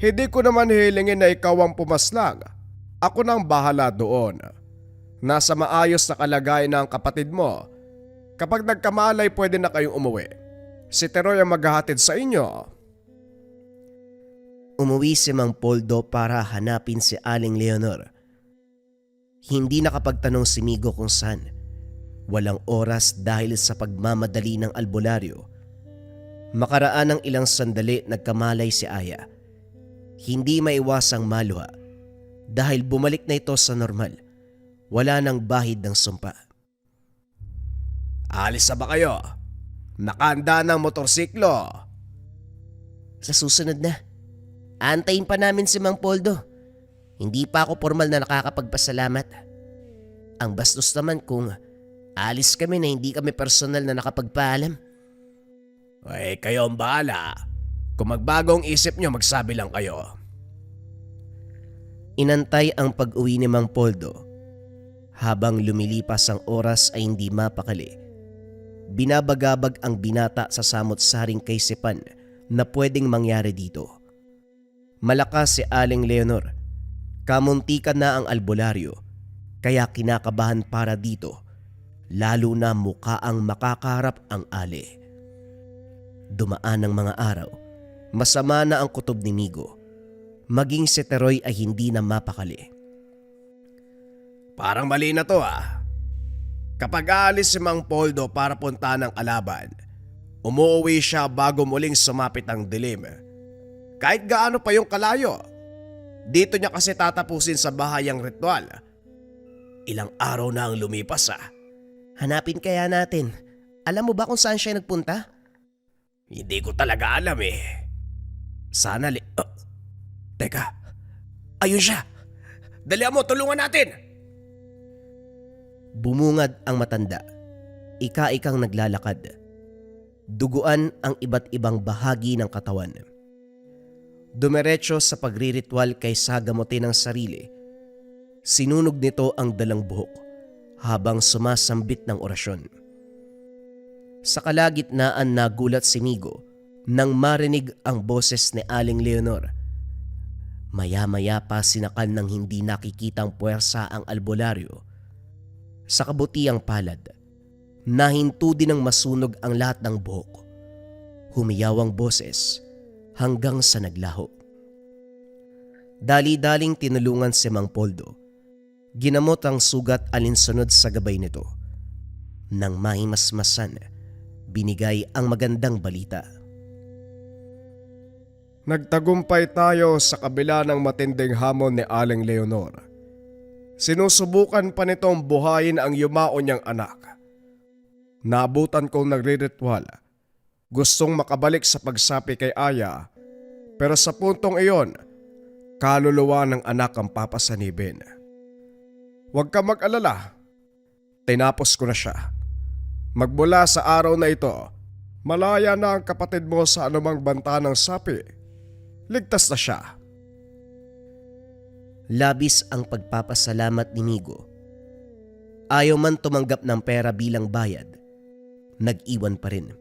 [SPEAKER 2] Hindi ko naman hilingin na ikaw ang pumaslang. Ako nang bahala doon. Nasa maayos na kalagayan na ang kapatid mo. Kapag nagkamalay, pwede na kayong umuwi. Si Teroy ang maghahatid sa inyo.
[SPEAKER 1] Umuwi si Mang Poldo para hanapin si Aling Leonor. Hindi nakapagtanong si Migo kung saan. Walang oras dahil sa pagmamadali ng albularyo. Makaraan ng ilang sandali, nagkamalay si Aya. Hindi maiwasang maluha dahil bumalik na ito sa normal. Wala nang bahid ng sumpa.
[SPEAKER 2] Alis na ba kayo? Nakahanda ng motorsiklo.
[SPEAKER 1] Sa susunod na, antayin pa namin si Mang Poldo. Hindi pa ako formal na nakakapagpasalamat. Ang bastos naman kung alis kami na hindi kami personal na nakapagpaalam.
[SPEAKER 2] Ay, kayo ang bahala. Kung magbagong isip nyo, magsabi lang kayo.
[SPEAKER 1] Inantay ang pag-uwi ni Mang Poldo. Habang lumilipas ang oras ay hindi mapakali. Binabagabag ang binata sa samot-saring kaisipan na pwedeng mangyari dito. Malakas si Aling Leonor. Kamuntikan na ang albularyo, kaya kinakabahan para dito, lalo na mukha ang makakaharap ang ali. Dumaan ang mga araw, masama na ang kutob ni Migo. Maging si Teroy ay hindi na mapakali.
[SPEAKER 2] Parang mali na to ah. Kapag aalis si Mang Poldo para puntahan ang kalaban, umuwi siya bago muling sumapit ang dilim. Kahit gaano pa yung kalayo. Dito niya kasi tatapusin sa bahay ang ritual. Ilang araw na ang lumipas ah.
[SPEAKER 1] Hanapin kaya natin. Alam mo ba kung saan siya nagpunta?
[SPEAKER 2] Hindi ko talaga alam eh. Sana Teka, ayun siya. Dalihan mo, tulungan natin.
[SPEAKER 1] Bumungad ang matanda. Ika-ikang naglalakad. Duguan ang iba't ibang bahagi ng katawan. Dumiretso sa pagriritual kaysa gamutin ang sarili. Sinunog nito ang dalang buhok habang sumasambit ng orasyon. Sa kalagitnaan, nagulat si Migo nang marinig ang boses ni Aling Leonor. Maya-maya pa sinakal ng hindi nakikitang puwersa ang albularyo. Sa kabutiang palad, nahinto din ng masunog ang lahat ng buhok. Humiyaw ang boses hanggang sa naglaho. Dali-daling tinulungan si Mang Poldo. Ginamot ang sugat alinsunod sa gabay nito. Nang mahimasmasan, binigay ang magandang balita.
[SPEAKER 2] Nagtagumpay tayo sa kabila ng matinding hamon ni Aling Leonor. Sinusubukan pa nitong buhayin ang yumao niyang anak. Naabutan kong nagriritual. Gustong makabalik sa pagsapi kay Aya, pero sa puntong iyon, kaluluwa ng anak ang papasanibin. Huwag ka mag-alala. Tinapos ko na siya. Magmula sa araw na ito, malaya na ang kapatid mo sa anumang banta ng sapi. Ligtas na siya.
[SPEAKER 1] Labis ang pagpapasalamat ni Migo. Ayaw man tumanggap ng pera bilang bayad, nag-iwan pa rin.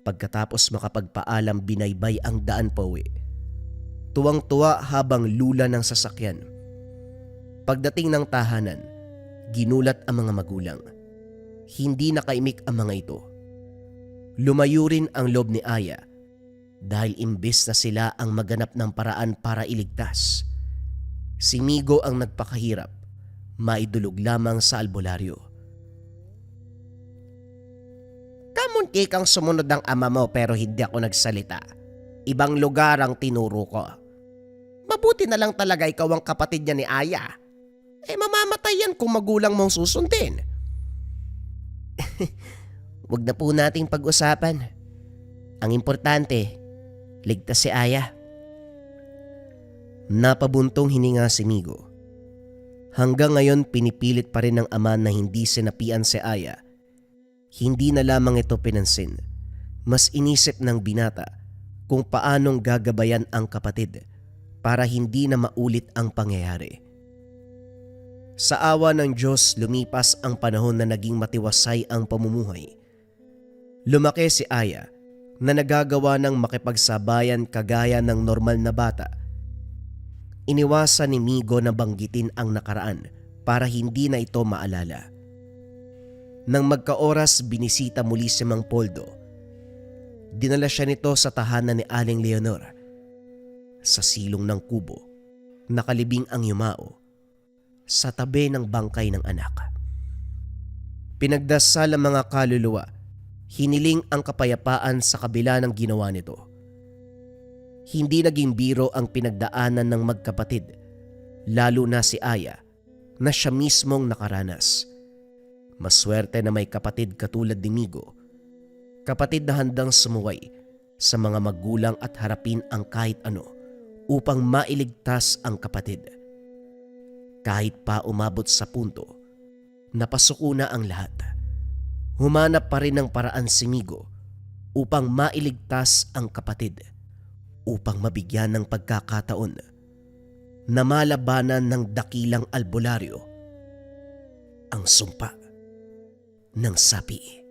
[SPEAKER 1] Pagkatapos makapagpaalam, binaybay ang daan pauwi. Tuwang-tuwa habang lula ng sasakyan. Pagdating ng tahanan, ginulat ang mga magulang. Hindi nakaimik ang mga ito. Lumayo rin ang loob ni Aya dahil imbes na sila ang maganap ng paraan para iligtas, si Migo ang nagpakahirap, maidulog lamang sa albularyo.
[SPEAKER 3] Kamunti kang sumunod ng ama mo pero hindi ako nagsalita. Ibang lugar ang tinuro ko. Mabuti na lang talaga ikaw ang kapatid niya ni Aya. Mamamatay yan kung magulang mong susundin.
[SPEAKER 1] Huwag na po nating pag-usapan. Ang importante, ligtas si Aya. Napabuntong hininga si Migo. Hanggang ngayon pinipilit pa rin ng ama na hindi sinapian si Aya. Hindi na lamang ito pinansin. Mas inisip ng binata kung paanong gagabayan ang kapatid para hindi na maulit ang pangyayari. Sa awa ng Diyos, lumipas ang panahon na naging matiwasay ang pamumuhay. Lumaki si Aya na nagagawa ng makipagsabayan kagaya ng normal na bata. Iniwasan ni Migo na banggitin ang nakaraan para hindi na ito maalala. Nang magkaoras, binisita muli si Mang Poldo. Dinala siya nito sa tahanan ni Aling Leonor. Sa silong ng kubo, nakalibing ang yumao sa tabi ng bangkay ng anak. Pinagdasal ang mga kaluluwa, hiniling ang kapayapaan sa kabila ng ginawa nito. Hindi naging biro ang pinagdaanan ng magkapatid, lalo na si Aya na siya mismong nakaranas. Maswerte na may kapatid katulad ni Migo, kapatid na handang sumuway sa mga magulang at harapin ang kahit ano upang mailigtas ang kapatid. Kahit pa umabot sa punto na pasuko na ang lahat, humanap pa rin ng paraan si Migo upang mailigtas ang kapatid, upang mabigyan ng pagkakataon na malabanan ng dakilang albularyo ang sumpa ng sapi.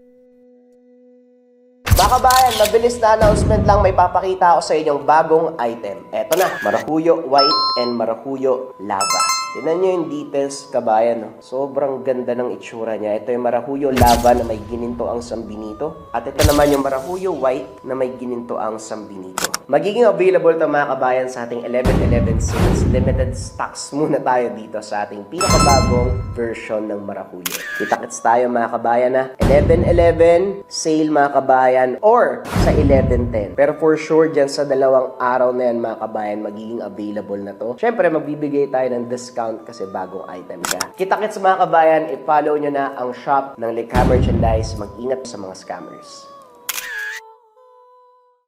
[SPEAKER 2] Mga kabayan, mabilis na announcement lang, may papakita ako sa inyong bagong item. Eto na, Maracuyo White and Maracuyo Lava. Tingnan nyo yung details, kabayan. No? Sobrang ganda ng itsura niya. Ito yung Maracuyo Lava na may gininto ang Sambinito. At ito naman yung Maracuyo White na may gininto ang Sambinito. Magiging available ito mga kabayan sa ating 11/11 sales. Limited stocks muna tayo dito sa ating pinakabagong version ng Maracuyo. Kita-kits tayo mga kabayan na 11/11 sale mga kabayan or sa 11/10. Pero for sure dyan sa dalawang araw na yan mga kabayan magiging available na to. Syempre magbibigay tayo ng discount kasi bagong item siya. Kita-kits mga kabayan, i-follow nyo na ang shop ng Likha Merchandise. Mag-ingat sa mga scammers.